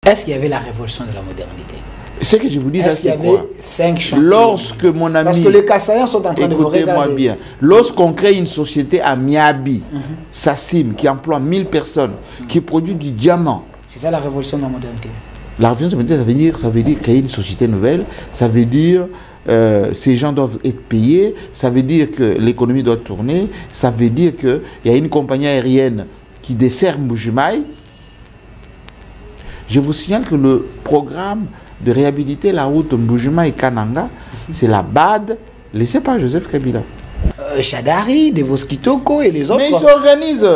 Est-ce qu'il y avait la révolution de la modernité? Ce que je vous dis là, Est-ce qu'il y c'est avait quoi? 5 chantiers? Lorsque mon ami... Parce que les Kassaïens sont en train de vous regarder. Écoutez-moi bien. Lorsqu'on crée une société à Miabi, Sassim, qui emploie 1000 personnes, qui produit du diamant. C'est ça la révolution de la modernité. La révolution de la modernité, ça veut dire créer une société nouvelle, ça veut dire ces gens doivent être payés, ça veut dire que l'économie doit tourner, ça veut dire qu'il y a une compagnie aérienne qui dessert Mbujimaï. Je vous signale que le programme de réhabiliter la route Mbujimaï-Kananga, c'est la BAD, laissée par Joseph Kabila. Chadari, Devos Kitoko et les autres. Mais ils s'organisent.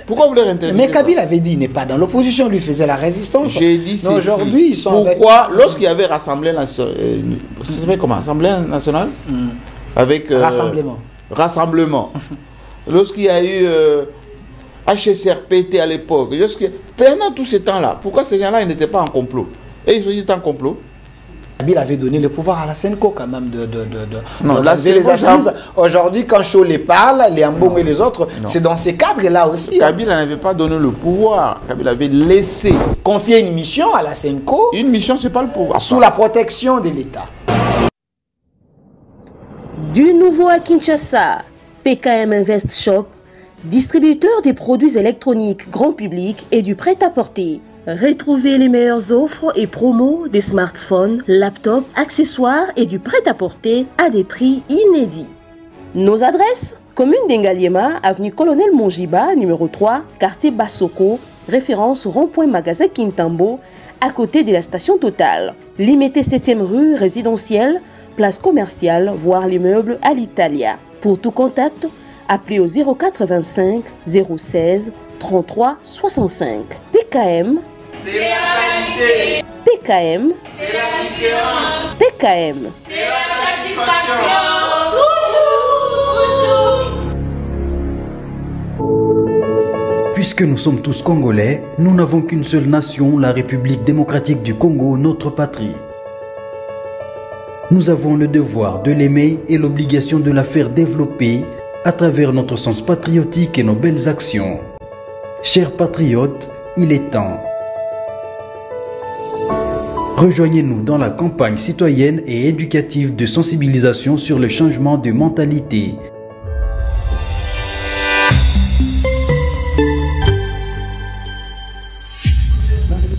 Pourquoi vous les interdisez? Mais Kabila avait dit, il n'est pas dans l'opposition, lui faisait la résistance. J'ai dit mais aujourd'hui, ils sont pourquoi, lorsqu'il y avait Assemblée nationale, ça s'appelle comment? Assemblée nationale avec Rassemblement. Rassemblement. Lorsqu'il y a eu HSRPT à l'époque, pendant tout ce temps-là, pourquoi ces gens-là n'étaient pas en complot? Et ils étaient en complot. Kabila avait donné le pouvoir à la Senko quand même non, là, c'est les assises. Aujourd'hui, quand Cholé parle, les Ambong et les autres, c'est dans ces cadres-là aussi. Kabila n'avait pas donné le pouvoir. Kabila avait laissé. Confier une mission à la Senko. Une mission, c'est pas le pouvoir. Sous la protection de l'État. Du nouveau à Kinshasa, PKM Invest Shop, distributeur des produits électroniques grand public et du prêt-à-porter. Retrouvez les meilleures offres et promos des smartphones, laptops, accessoires et du prêt-à-porter à des prix inédits. Nos adresses: commune d'Engaliema, avenue Colonel Mongiba, numéro 3, quartier Bassoko, référence rond-point magasin Kintambo, à côté de la station Total. Limité 7e rue résidentielle, place commerciale, voire l'immeuble à l'Italia. Pour tout contact, appelez au 085 016 33 65. PKM, c'est la qualité. PKM, C'est la différence. PKM, C'est la satisfaction. Puisque nous sommes tous Congolais, nous n'avons qu'une seule nation, la République démocratique du Congo, notre patrie. Nous avons le devoir de l'aimer et l'obligation de la faire développer à travers notre sens patriotique et nos belles actions. Chers patriotes, il est temps. Rejoignez-nous dans la campagne citoyenne et éducative de sensibilisation sur le changement de mentalité.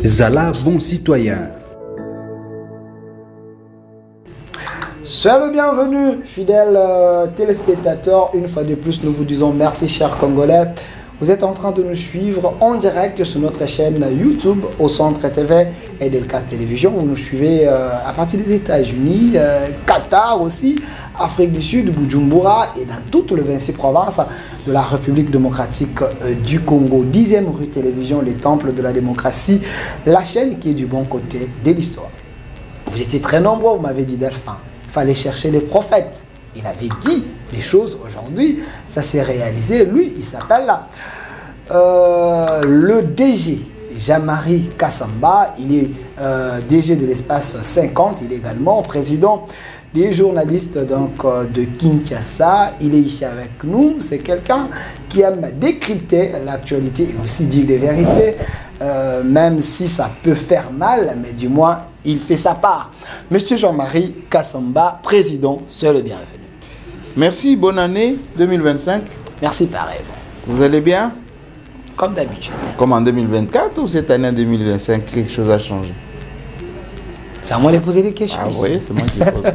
Zala, bon citoyen. Soyez le bienvenu, fidèles téléspectateurs. Une fois de plus, nous vous disons merci, chers Congolais. Vous êtes en train de nous suivre en direct sur notre chaîne YouTube, au Centre TV et Delcas Télévision. Vous nous suivez à partir des États-Unis, Qatar aussi, Afrique du Sud, Bujumbura et dans toutes les 26 provinces de la République démocratique du Congo. 10e rue Télévision, les temples de la démocratie, la chaîne qui est du bon côté de l'histoire. Vous étiez très nombreux, vous m'avez dit Delphin. Il fallait chercher les prophètes. Il avait dit des choses aujourd'hui, ça s'est réalisé. Lui, il s'appelle le DG, Jean-Marie Kassamba. Il est DG de l'espace 50. Il est également président des journalistes donc, de Kinshasa. Il est ici avec nous. C'est quelqu'un qui aime décrypter l'actualité et aussi dire des vérités, même si ça peut faire mal, mais du moins, il fait sa part. Monsieur Jean-Marie Kassamba, président, soyez le bienvenu. Merci, bonne année 2025. Merci, pareil. Vous allez bien? Comme d'habitude. Comme en 2024 ou cette année 2025, quelque chose a changé? C'est à moi de poser des questions. Ah oui, c'est moi qui pose.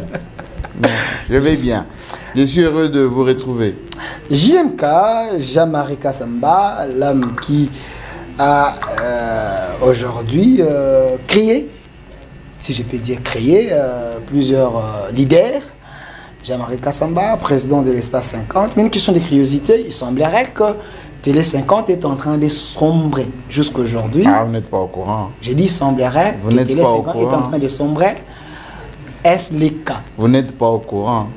Non, je vais bien. Je suis heureux de vous retrouver. JMK, Jean-Marie Kassamba, l'homme qui a aujourd'hui créé, si je peux dire créé, plusieurs leaders. Jean-Marie Kassamba, président de l'espace 50. Mais une question de curiosité, il semblerait que Télé 50 est en train de sombrer jusqu'aujourd'hui. Ah, vous n'êtes pas au courant. J'ai dit, il semblerait que Télé 50 est en train de sombrer. Est-ce le cas? Vous n'êtes pas au courant.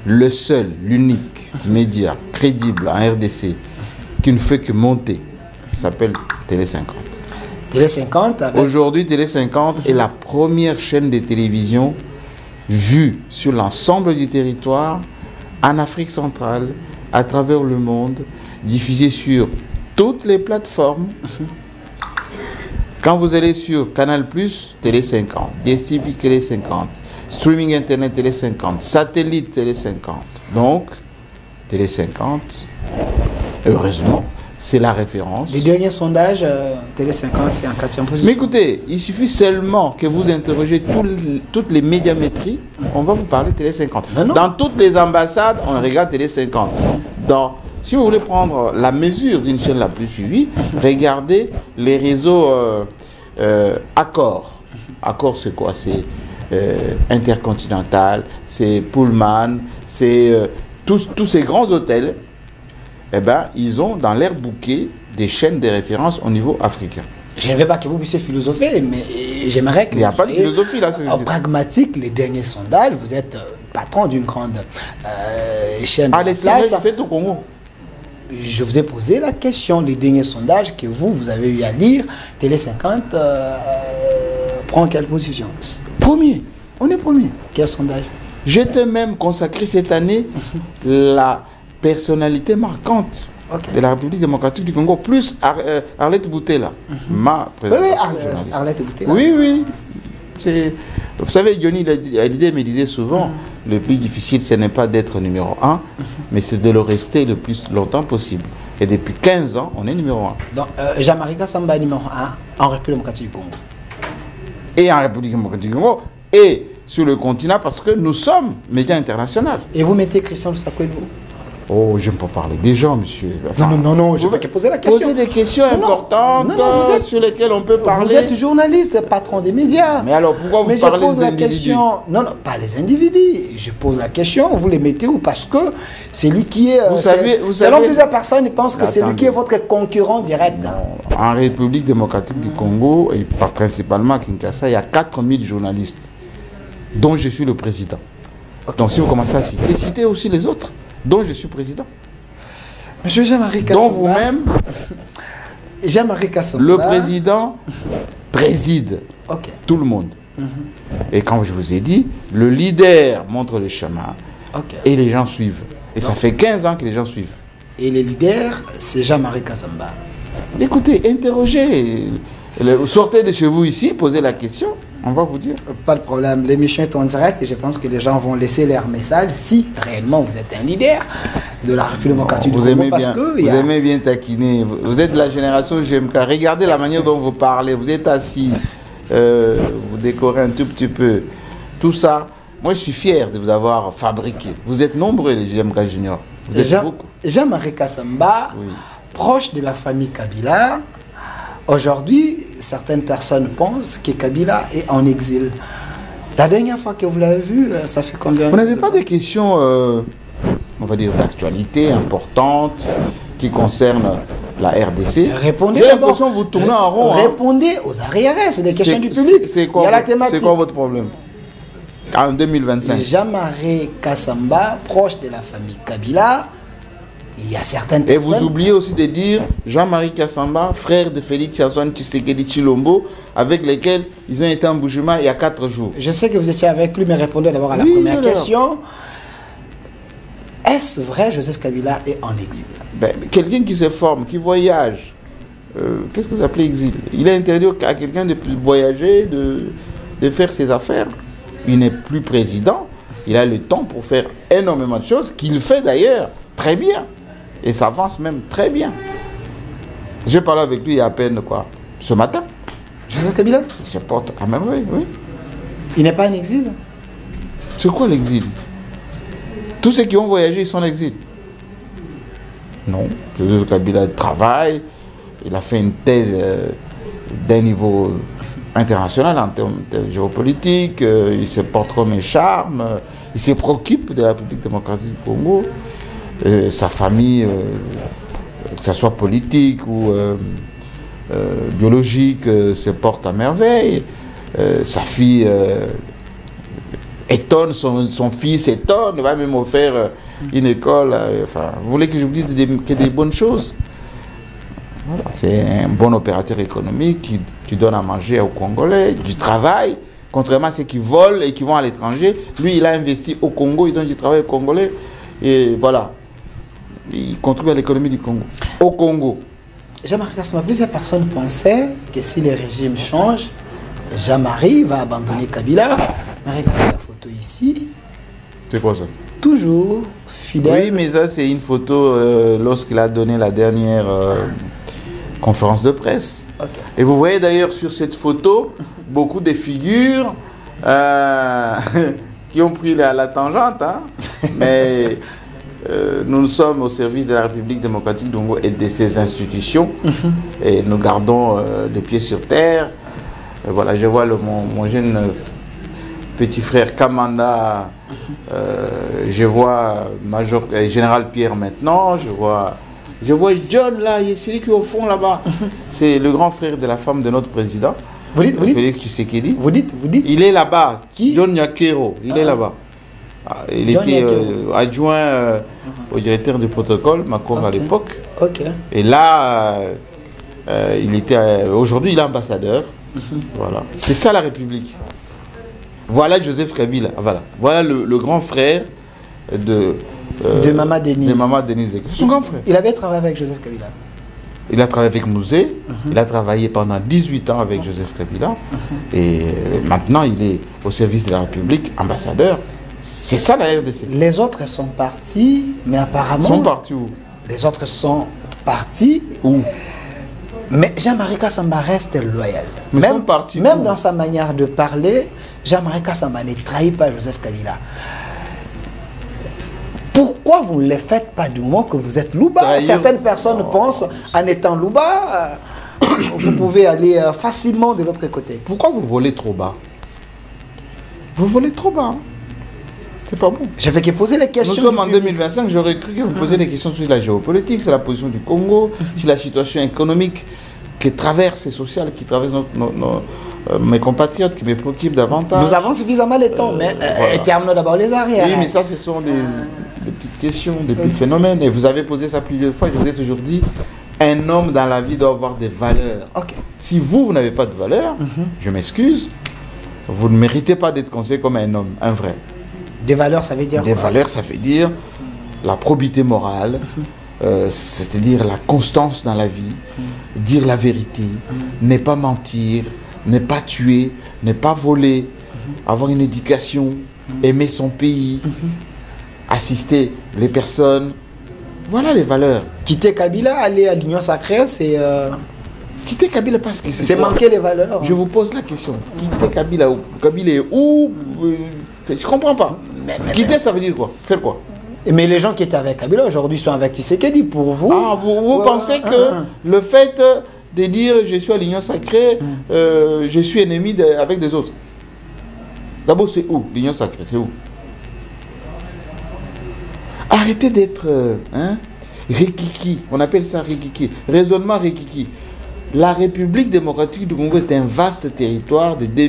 Le seul, l'unique média crédible en RDC qui ne fait que monter s'appelle Télé 50. Télé 50 avec... Aujourd'hui, Télé 50 est la première chaîne de télévision vue sur l'ensemble du territoire, en Afrique centrale, à travers le monde, diffusée sur toutes les plateformes. Quand vous allez sur Canal+, Télé 50, DSTV, Télé 50, streaming internet, Télé 50, satellite, Télé 50. Donc, Télé 50, heureusement, c'est la référence. Les derniers sondages, Télé 50 est en 4e position. Mais écoutez, il suffit seulement que vous interrogez toutes les médiamétries, on va vous parler Télé 50. Non. Dans toutes les ambassades, on regarde Télé 50. Si vous voulez prendre la mesure d'une chaîne la plus suivie, regardez les réseaux Accor. Accor, c'est quoi? C'est Intercontinental, c'est Pullman, c'est tous ces grands hôtels. Eh ben, ils ont dans leur bouquet des chaînes de référence au niveau africain. Je ne veux pas que vous puissiez philosopher, mais j'aimerais que Il n'y a vous pas de soyez, philosophie là. pragmatique. Les derniers sondages, vous êtes patron d'une grande chaîne de Allez, place. c'est fait au Congo. Je vous ai posé la question, les derniers sondages que vous avez eu à lire, Télé 50 prend quelle position? Premier, on est premier. Quel sondage? J'étais même consacré cette année la personnalité marquante de la République démocratique du Congo, plus Arlette Boutella, ma présidente. Arlette Boutella. Oui. Vous savez, Johnny Hallyday me disait souvent, le plus difficile, ce n'est pas d'être numéro 1, mais c'est de le rester le plus longtemps possible. Et depuis 15 ans, on est numéro 1. Donc, Jean-Marie Kassamba est numéro 1 en République démocratique du Congo. Et en République démocratique du Congo, et sur le continent, parce que nous sommes médias internationaux. Et vous mettez Christian Lusaka où? Oh, j'aime pas parler des gens, monsieur. Enfin, non, je vais te poser la question. Poser des questions importantes sur lesquelles on peut parler. Vous êtes journaliste, patron des médias. Mais alors, pourquoi vous Mais parlez je pose des la individus? question. Non, pas les individus. Je pose la question, vous les mettez où? Parce que c'est lui qui est... Vous savez, selon plusieurs personnes, ils pensent que c'est lui qui est votre concurrent direct. Non. En République démocratique du Congo, et principalement à Kinshasa, il y a 4000 journalistes, dont je suis le président. Okay. Donc si vous commencez à citer, citez aussi les autres, dont je suis président. Monsieur Jean-Marie Kassamba. Donc vous-même, Jean-Marie Kassamba. le président préside tout le monde. Et comme je vous ai dit, le leader montre le chemin et les gens suivent. Et ça fait 15 ans que les gens suivent. Et le leader, c'est Jean-Marie Kassamba. Écoutez, interrogez, sortez de chez vous ici, posez la question. On va vous dire. Pas de problème. L'émission est en direct et je pense que les gens vont laisser leur message si réellement vous êtes un leader de la République démocratique du Congo. Vous aimez bien taquiner. Vous êtes de la génération GMK. Regardez la manière dont vous parlez. Vous êtes assis. Vous décorez un tout petit peu. Tout ça, moi je suis fier de vous avoir fabriqué. Vous êtes nombreux les GMK Junior. Vous êtes beaucoup. Jean-Marie Kassamba, proche de la famille Kabila. Aujourd'hui, certaines personnes pensent que Kabila est en exil. La dernière fois que vous l'avez vu, ça fait combien? Vous n'avez pas des questions, on va dire, d'actualité importantes qui concernent la RDC? Répondez. J'ai l'impression que vous tournez en rond. Répondez aux arriérés, c'est des questions du public. C'est quoi, c'est quoi votre problème en 2025? Jean-Marie Kassamba, proche de la famille Kabila. Il y a certaines personnes... Et vous oubliez aussi de dire Jean-Marie Kassamba, frère de Félix Antoine Tshisekedi Tshilombo, avec lesquels ils ont été en Bujumbura il y a 4 jours. Je sais que vous étiez avec lui, mais répondez d'abord à la première question. Est-ce vrai Joseph Kabila est en exil? Quelqu'un qui se forme, qui voyage, qu'est-ce que vous appelez exil? Il est interdit à quelqu'un de voyager, de faire ses affaires. Il n'est plus président, il a le temps pour faire énormément de choses, qu'il fait d'ailleurs très bien. Et ça avance même très bien. J'ai parlé avec lui il y a à peine quoi, ce matin. Joseph Kabila? Il se porte à merveille, oui. Il n'est pas en exil? C'est quoi l'exil? Tous ceux qui ont voyagé, ils sont en exil. Non. Joseph Kabila travaille, il a fait une thèse d'un niveau international en termes de géopolitique, il se porte comme un charme, il se préoccupe de la République démocratique du Congo. Sa famille, que ce soit politique ou biologique, se porte à merveille. Sa fille étonne, son fils étonne, va même offrir une école. Vous voulez que je vous dise que des bonnes choses? Voilà, c'est un bon opérateur économique qui donne à manger aux Congolais, du travail, contrairement à ceux qui volent et qui vont à l'étranger. Lui, il a investi au Congo, il donne du travail aux Congolais. Et voilà. Il contribue à l'économie du Congo. Au Congo. Jean-Marie Kassama, plusieurs personnes pensaient que si les régimes changent, Jean-Marie va abandonner Kabila. Mais regardez la photo ici. C'est quoi ça? Toujours fidèle. Oui, mais ça, c'est une photo lorsqu'il a donné la dernière conférence de presse. Ok. Et vous voyez d'ailleurs sur cette photo beaucoup de figures qui ont pris la tangente. Hein. Mais nous sommes au service de la République démocratique du Congo et de ses institutions. Et nous gardons les pieds sur terre. Voilà, je vois mon jeune petit frère Kamanda. Je vois Major Général Pierre maintenant. Je vois John là, il est celui qui est au fond là-bas. C'est le grand frère de la femme de notre président. Vous dites, Félix Tshisekedi. vous dites. Il est là-bas. Qui? John Nyakero. Il est là-bas. Il John était Nyakero. adjoint au directeur du protocole, Macron à l'époque. Ok. Et là, il était. Aujourd'hui, il est ambassadeur. Voilà. C'est ça la République. Voilà Joseph Kabila. Voilà le grand frère de Maman Denise. De Maman Denise. C'est son grand frère. Il avait travaillé avec Joseph Kabila. Il a travaillé avec Mouzé. Il a travaillé pendant 18 ans avec Joseph Kabila. Et maintenant, il est au service de la République, ambassadeur. C'est ça la RDC. Les autres sont partis, mais apparemment. Ils sont partis où? Les autres sont partis. Où? Mais Jean-Marie Kassama reste loyal. Mais ils sont Même, partis même où? dans sa manière de parler, Jean-Marie Kassama ne trahit pas Joseph Kabila. Pourquoi vous ne le faites pas du moment que vous êtes Louba? Trahir. Certaines personnes pensent, en étant Louba, vous pouvez aller facilement de l'autre côté. Pourquoi vous volez trop bas? Vous volez trop bas. Hein? C'est pas bon. Je vais que poser les questions. Nous sommes du en public. 2025, j'aurais cru que vous posiez des questions sur la géopolitique, sur la position du Congo, sur la situation économique qui traverse et sociale, qui traverse mes compatriotes, qui me préoccupent davantage. Nous avons suffisamment le temps, mais voilà. terminons d'abord les arrières. Oui, mais ça, ce sont des petites questions, des petits phénomènes. Et vous avez posé ça plusieurs fois. Je vous ai toujours dit, un homme dans la vie doit avoir des valeurs. Ok. Si vous n'avez pas de valeurs, je m'excuse, vous ne méritez pas d'être considéré comme un homme, un vrai. Des valeurs, ça veut dire Des quoi? valeurs, ça veut dire la probité morale, c'est-à-dire la constance dans la vie, dire la vérité, ne pas mentir, ne pas tuer, ne pas voler, avoir une éducation, aimer son pays, assister les personnes. Voilà les valeurs. Quitter Kabila, aller à l'Union sacrée, c'est Quitter Kabila parce que c'est manquer les valeurs. Je vous pose la question. Quitter Kabila, Kabila est où? Je comprends pas. Quitter, ça veut dire quoi? Faire quoi? Mais les gens qui étaient avec Kabila aujourd'hui sont avec Tshisekedi. Pour vous, Ah, vous pensez que le fait de dire je suis à l'Union sacrée, je suis ennemi avec des autres. D'abord, c'est où l'Union sacrée? C'est où? Arrêtez d'être rikiki. On appelle ça rikiki. Raisonnement rikiki. La République démocratique du Congo est un vaste territoire de 2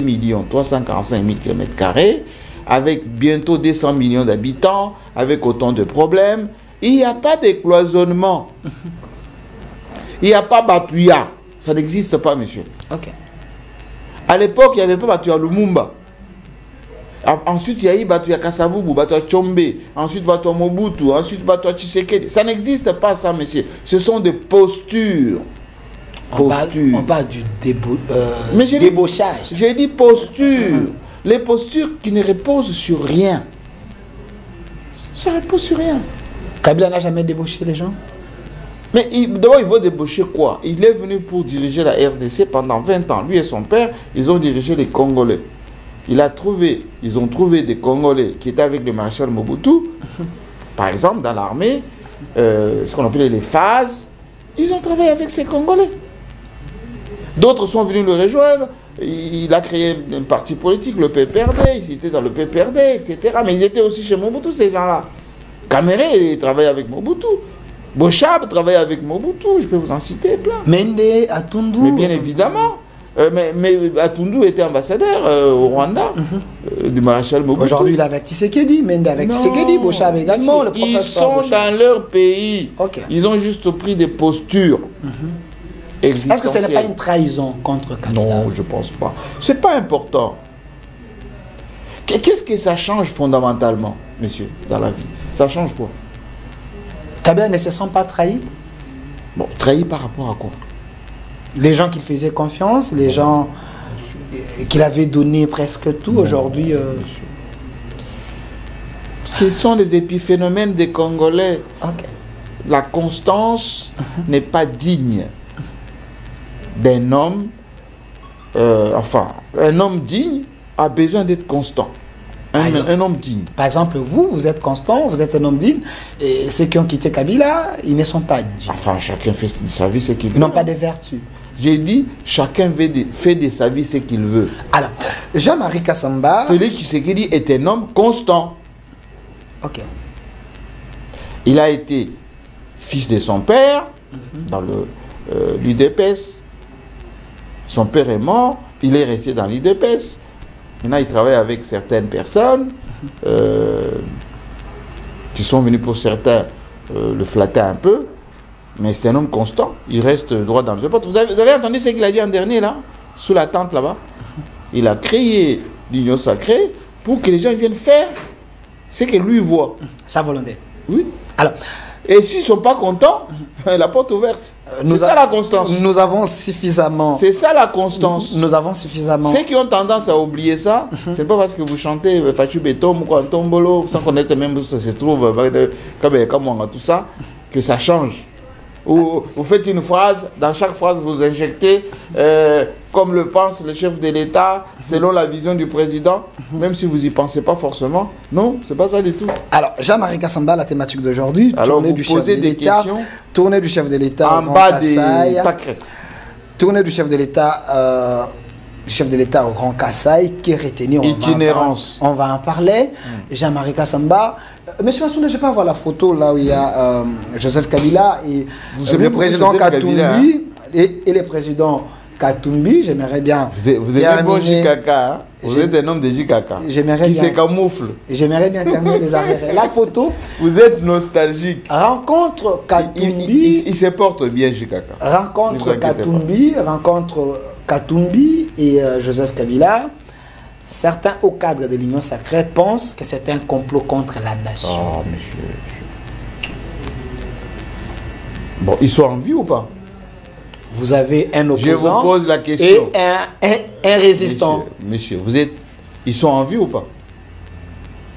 345 000 km², avec bientôt 200 millions d'habitants, avec autant de problèmes. Il n'y a pas de cloisonnement. Il n'y a pas Batuya. Ça n'existe pas, monsieur. ok. À l'époque, il n'y avait pas Batuya Lumumba. Ensuite, il y a eu Batuya Kasavubu, Batuya Tchombe, ensuite Batuya Mobutu, ensuite Batuya Tshisekedi. Ça n'existe pas, ça, monsieur. Ce sont des postures. On parle du Mais j'ai dit- débauchage. J'ai dit posture. Les postures qui ne reposent sur rien. Ça ne repose sur rien. Kabila n'a jamais débauché les gens. Mais d'abord, il veut débaucher quoi? Il est venu pour diriger la RDC pendant 20 ans. Lui et son père, ils ont dirigé les Congolais. Ils ont trouvé des Congolais qui étaient avec le maréchal Mobutu, par exemple, dans l'armée, ce qu'on appelait les phases. Ils ont travaillé avec ces Congolais. D'autres sont venus le rejoindre. Il a créé un parti politique, le PPRD. Ils étaient dans le PPRD, etc. Mais ils étaient aussi chez Mobutu, ces gens-là. Kamere, il travaillait avec Mobutu. Bochab travaillait avec Mobutu. Je peux vous en citer plein. Mende, Atundu. Mais bien évidemment. Mais Atundu était ambassadeur au Rwanda du maréchal Mobutu. Aujourd'hui, il est avec Tshisekedi. Mende avec Non, Tshisekedi. Bochab également. Le ils professeur sont Bochab. dans leur pays. Ok. Ils ont juste pris des postures. Est-ce que ce n'est pas une trahison contre Kabila? Non, je ne pense pas. C'est pas important. Qu'est-ce que ça change fondamentalement, monsieur, dans la vie? Ça change quoi? Kabila ne se sent pas trahi? Bon, trahi par rapport à quoi? Les gens qui faisaient confiance, les gens qu'il avait donné presque tout, aujourd'hui... Ce sont les épiphénomènes des Congolais. Ok. La constance n'est pas digne d'un homme. Enfin, un homme digne a besoin d'être constant. Un homme digne. Par exemple, vous êtes constant, vous êtes un homme digne, et ceux qui ont quitté Kabila, ils ne sont pas dignes. Enfin, chacun fait de sa vie ce qu'il veut. Ils n'ont pas de vertu. J'ai dit, chacun fait de sa vie ce qu'il veut. Alors, Jean-Marie Kassamba... Celui qui dit est un homme constant. Ok. Il a été fils de son père dans l'UDPS. Son père est mort, il est resté dans l'UDPS. Maintenant, il travaille avec certaines personnes qui sont venues pour certains le flatter un peu. Mais c'est un homme constant. Il reste droit dans le pote. Vous avez entendu ce qu'il a dit en dernier, là? Sous la tente, là-bas. Il a créé l'Union sacrée pour que les gens viennent faire ce que lui voit. Sa volonté. Oui. Alors, et s'ils ne sont pas contents, la porte ouverte. C'est ça la constance. Nous avons suffisamment... C'est ça la constance. Nous avons suffisamment... Ceux qui ont tendance à oublier ça, c'est pas parce que vous chantez Fachu Betom ou Tombolo, sans connaître même où ça se trouve, comme tout ça, que ça change. Ou vous faites une phrase, dans chaque phrase vous injectez, comme le pense le chef de l'État, selon la vision du président, même si vous n'y pensez pas forcément. Non, c'est pas ça du tout. Alors, Jean-Marie Kassamba, la thématique d'aujourd'hui, alors tournée vous du chef posez de des l'État, questions tournée du chef de l'État en bas des pâquerettes. Tournée du chef de l'État au Grand Kassai, qui est retenu. Itinérance. On va en parler. Jean-Marie Kassamba. Monsieur Assouna, je peux avoir la photo là où il y a Joseph Kabila et le président Katumbi et le président Katumbi. J'aimerais bien. Vous êtes un bon JKK, hein? Vous êtes un homme de JKK qui se camoufle. J'aimerais bien terminer les arrêts. La photo. Vous êtes nostalgique. Rencontre Katumbi. Il se porte bien JKK. Rencontre Katumbi et Joseph Kabila. Certains hauts cadres de l'Union sacrée pensent que c'est un complot contre la nation. Oh, monsieur. Bon, ils sont en vie ou pas? Vous avez un opposant. Je vous pose la question. Et un résistant. Monsieur, vous êtes... Ils sont en vie ou pas?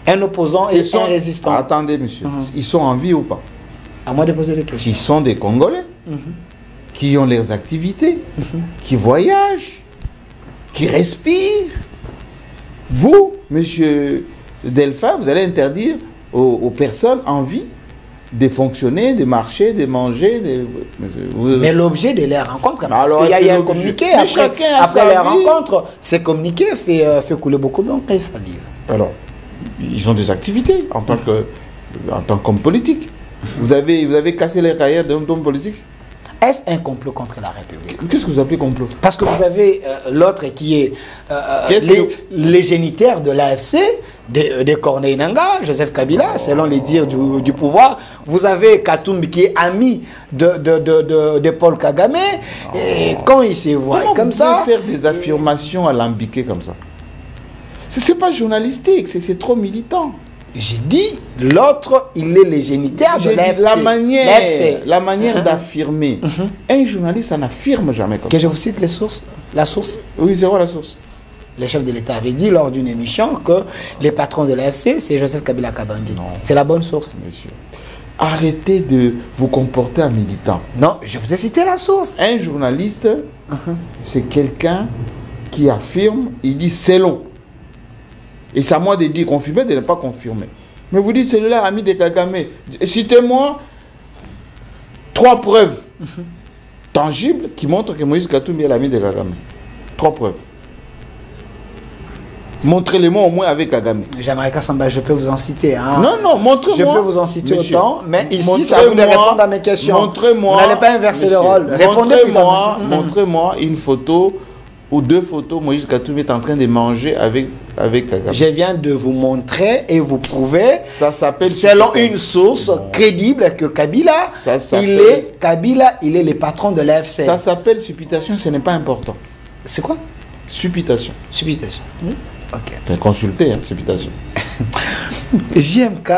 Un opposant et un résistant. Attendez, monsieur. Ils sont en vie ou pas? À moi de poser des questions. Ils sont des Congolais qui ont leurs activités, qui voyagent, qui respirent. Vous, monsieur Delphin, vous allez interdire aux personnes en vie de fonctionner, de marcher, de manger. Mais l'objet de les rencontres, parce qu'il y a eu un communiqué après les rencontres, ces communiqués fait couler beaucoup d'encre et salive. Alors, ils ont des activités en tant qu'homme politique. Vous avez cassé les carrières d'un homme politique? Est-ce un complot contre la République? Qu'est-ce que vous appelez complot? Parce que vous avez l'autre qui est les géniteurs de l'AFC, de Corneille Nangaa, Joseph Kabila, selon les dires du pouvoir. Vous avez Katumbi qui est ami de Paul Kagame. Et quand il se voit comme ça... faire des affirmations alambiquées comme ça? C'est pas journalistique, c'est trop militant. J'ai dit, l'autre, il est le géniteur de l'AFC. La manière d'affirmer. Un journaliste, ça n'affirme jamais comme ça. Que je vous cite les sources. La source. Oui, c'est quoi la source? Le chef de l'État avait dit lors d'une émission que les patrons de l'AFC, c'est Joseph Kabila Kabange. C'est la bonne source. Monsieur, arrêtez de vous comporter en militant. Non, je vous ai cité la source. Un journaliste, c'est quelqu'un qui affirme, il dit selon. Et c'est à moi de dire confirmer, de ne pas confirmer. Mais vous dites, celui-là, ami de Kagame. Citez-moi 3 preuves tangibles qui montrent que Moïse Katumbi est l'ami de Kagame. 3 preuves. Montrez-les-moi au moins avec Kagame. Jean-Marie Kassamba, je peux vous en citer. Hein. Non, montrez-moi. Je peux vous en citer monsieur, autant, mais ici, ça vous de répondre à mes questions. Montrez-moi. Vous n'allez pas inverser le rôle. Montrez-moi une photo ou 2 photos. Moïse Katumbi est en train de manger avec Kagame. Je viens de vous montrer et vous prouver, ça s'appelle selon une source crédible, que Kabila, il est le patron de l'AFC. Ça s'appelle supputation, ce n'est pas important. C'est quoi? Supputation. Supputation. Ok. Consultez, hein, supputation. JMK.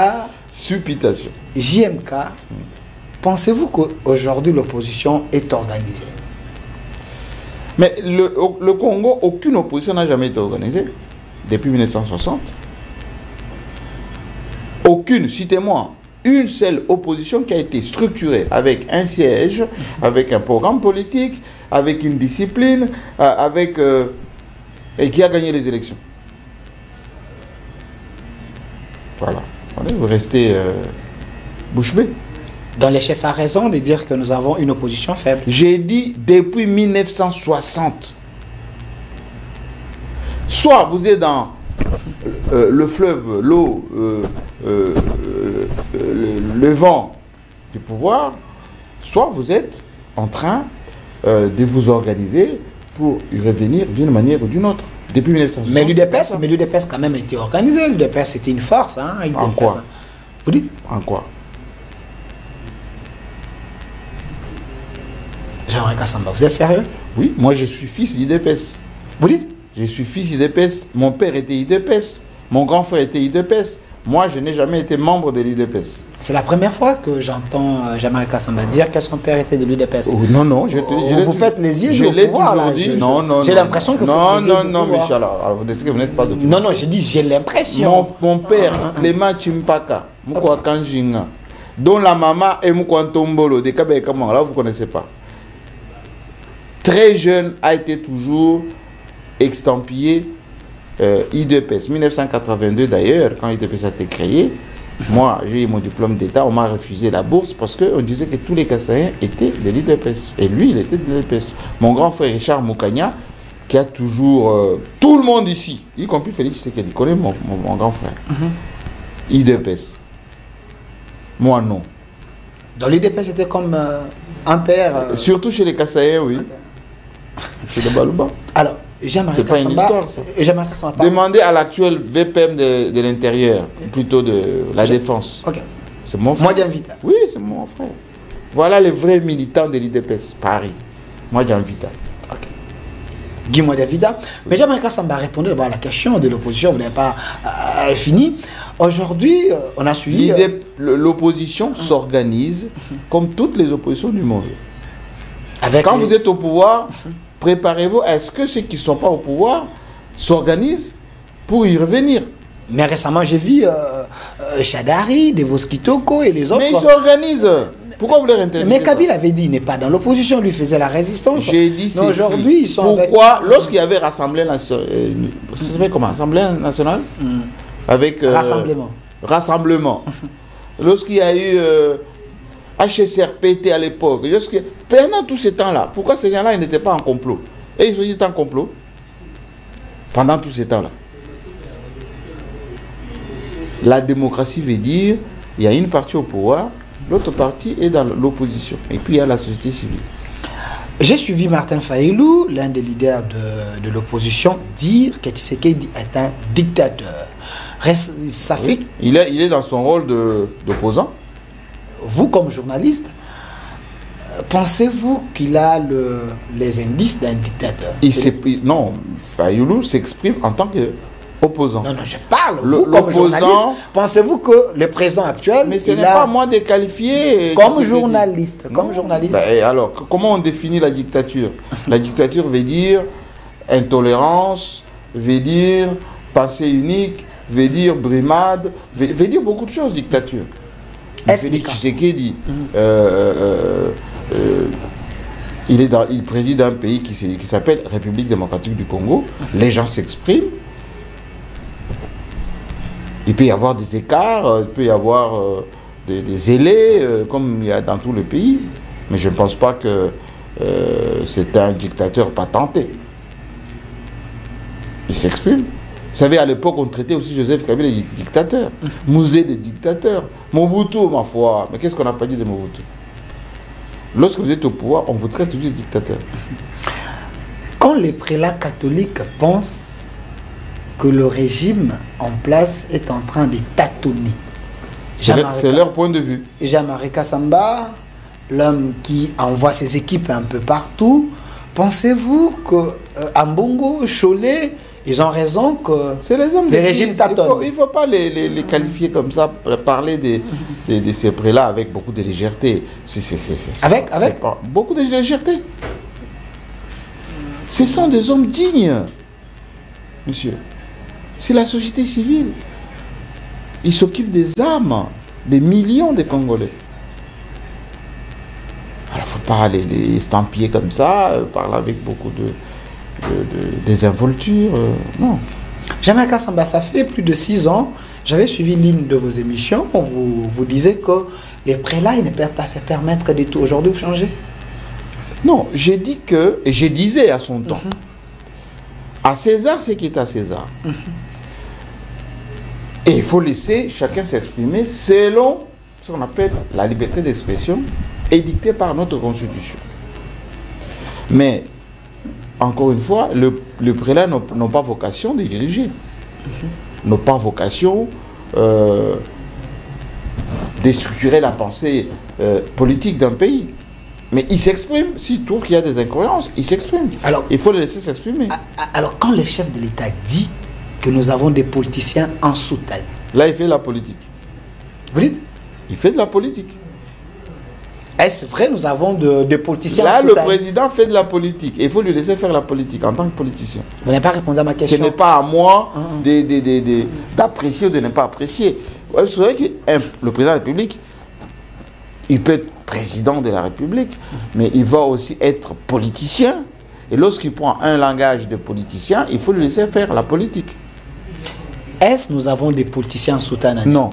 Supputation. JMK Pensez-vous qu'aujourd'hui l'opposition est organisée? Mais le Congo, aucune opposition n'a jamais été organisée depuis 1960. Aucune, citez-moi, une seule opposition qui a été structurée avec un siège, avec un programme politique, avec une discipline, et qui a gagné les élections. Voilà. Vous restez bouche bée. Donc les chefs a raison de dire que nous avons une opposition faible. J'ai dit depuis 1960. Soit vous êtes dans le fleuve, l'eau, le vent du pouvoir, soit vous êtes en train de vous organiser pour y revenir d'une manière ou d'une autre. Depuis 1960. Mais l'UDPS quand même était organisé. L'UDPS c'était une force. Hein, en quoi? Vous dites? En quoi? Jean-Marie Kassamba, vous êtes sérieux? Oui, moi je suis fils d'IDPS. Vous dites? Je suis fils d'IDPS. Mon père était IDPS. Mon grand frère était IDPS. Moi, je n'ai jamais été membre de l'IDPS. C'est la première fois que j'entends Jean-Marie Kassamba dire que son père était de l'UDPS. Oh, non, non. Vous faites les yeux je au l'ai pouvoir, toujours là. dit. Non, non. J'ai l'impression que non, monsieur. Alors, vous dites que vous n'êtes pas de... Non, non, j'ai dit j'ai l'impression. Mon père, Clément Chimpaka, Moukwa Kanjinga, dont la maman est Moukwa Tombolo, de Kabekaman, là vous ne connaissez pas. Très jeune, a été toujours extampillé IDPS. 1982 d'ailleurs, quand IDPS a été créé, moi j'ai eu mon diplôme d'État, on m'a refusé la bourse parce qu'on disait que tous les Kassaïens étaient de l'IDPS. Et lui, il était de l'IDPS. Mon grand frère Richard Moukania, qui a toujours... tout le monde ici, y compris Félix Tshisekedi, connaît mon grand frère. IDPS. Moi non. Dans l'IDPS, c'était comme un père... Surtout chez les Kassaïens, oui. Chez les Balouba. Alors, Jean-Marie Kassamba... Demandez à l'actuel VPM de l'intérieur, plutôt de la défense. Ok. C'est mon frère. Moi, j'invite. Oui, c'est mon frère. Voilà les vrais militants de l'IDPS, Paris. Moi, j'invite. Guy Davida. Mais Jean-Marie Kassamba a répondu à la question de l'opposition, vous n'avez pas fini. Aujourd'hui, on a suivi... L'opposition s'organise comme toutes les oppositions du monde. Quand vous êtes au pouvoir, préparez-vous à ce que ceux qui ne sont pas au pouvoir s'organisent pour y revenir. Mais récemment, j'ai vu Chadari, Devos Kitoko et les autres... Mais ils s'organisent. Pourquoi vous les interdisez? Mais Kabila avait dit, il n'est pas dans l'opposition, lui faisait la résistance. J'ai dit mais aujourd'hui, ils sont pourquoi, lorsqu'il y avait Assemblée nationale, ça s'appelle comment? Assemblée nationale avec Rassemblement. Lorsqu'il y a eu HSRPT à l'époque, pendant tout ce temps-là, pourquoi ces gens-là n'étaient pas en complot? Et ils étaient en complot pendant tout ce temps-là. La démocratie veut dire, il y a une partie au pouvoir, l'autre partie est dans l'opposition. Et puis il y a la société civile. J'ai suivi Martin Fayulu, l'un des leaders de l'opposition, dire que Tshisekedi est un dictateur. Ça fait... Il est dans son rôle d'opposant. Vous, comme journaliste, pensez-vous qu'il a les indices d'un dictateur? Non, Fayulu s'exprime en tant qu'opposant. Non, non, je parle, vous, comme journaliste, pensez-vous que le président actuel... Mais ce n'est pas moi de qualifier... Comme journaliste, comme journaliste. Alors, comment on définit la dictature? La dictature veut dire intolérance, veut dire pensée unique, veut dire brimade, veut dire beaucoup de choses, dictature. Félix Tshisekedi, il préside un pays qui s'appelle République démocratique du Congo. Les gens s'expriment. Il peut y avoir des écarts, il peut y avoir des zélés, comme il y a dans tout le pays. Mais je ne pense pas que c'est un dictateur patenté. Il s'exprime. Vous savez, à l'époque, on traitait aussi Joseph Kabila de dictateur. Mouzé de dictateur. Mobutu, ma foi. Mais qu'est-ce qu'on n'a pas dit de Mobutu? Lorsque vous êtes au pouvoir, on vous traite toujours de dictateur. Quand les prélats catholiques pensent que le régime en place est en train de tâtonner, c'est leur point de vue. Jean-Marie Kassamba, l'homme qui envoie ses équipes un peu partout, pensez-vous que Ambongo, Cholet Ils ont raison que C'est les hommes les d'église. régimes tâtonnent. Il ne faut pas les qualifier comme ça, parler de ces prélats avec beaucoup de légèreté. Avec beaucoup de légèreté. Ce sont des hommes dignes, monsieur. C'est la société civile. Ils s'occupent des âmes, des millions de Congolais. Alors, il ne faut pas les estampiller comme ça, parler avec beaucoup de désinvolture. Non. Jean-Marc Kassamba, ça fait plus de 6 ans, j'avais suivi l'une de vos émissions, vous disiez que les prélats, ils ne peuvent pas se permettre de tout. Aujourd'hui, vous changez? Non, j'ai dit que, et je disais à son temps, à César ce qui est à César. Et il faut laisser chacun s'exprimer selon ce qu'on appelle la liberté d'expression édictée par notre constitution. Mais, encore une fois, le prélat n'ont pas vocation de diriger. N'ont pas vocation de structurer la pensée politique d'un pays. Mais ils s'expriment. S'ils trouvent qu'il y a des incohérences, ils s'expriment. Alors, il faut les laisser s'exprimer. Alors, quand le chef de l'État dit que nous avons des politiciens en soutane, là, il fait de la politique. Vous dites? Il fait de la politique. Est-ce vrai, nous avons des politiciens là, en soutane? le président fait de la politique. Et il faut lui laisser faire la politique en tant que politicien. Vous n'avez pas répondu à ma question. Ce n'est pas à moi d'apprécier ou de ne pas apprécier. Vous savez que le président de la République, il peut être président de la République, mais il va aussi être politicien. Et lorsqu'il prend un langage de politicien, il faut lui laisser faire la politique. Est-ce que nous avons des politiciens en soutane? Non.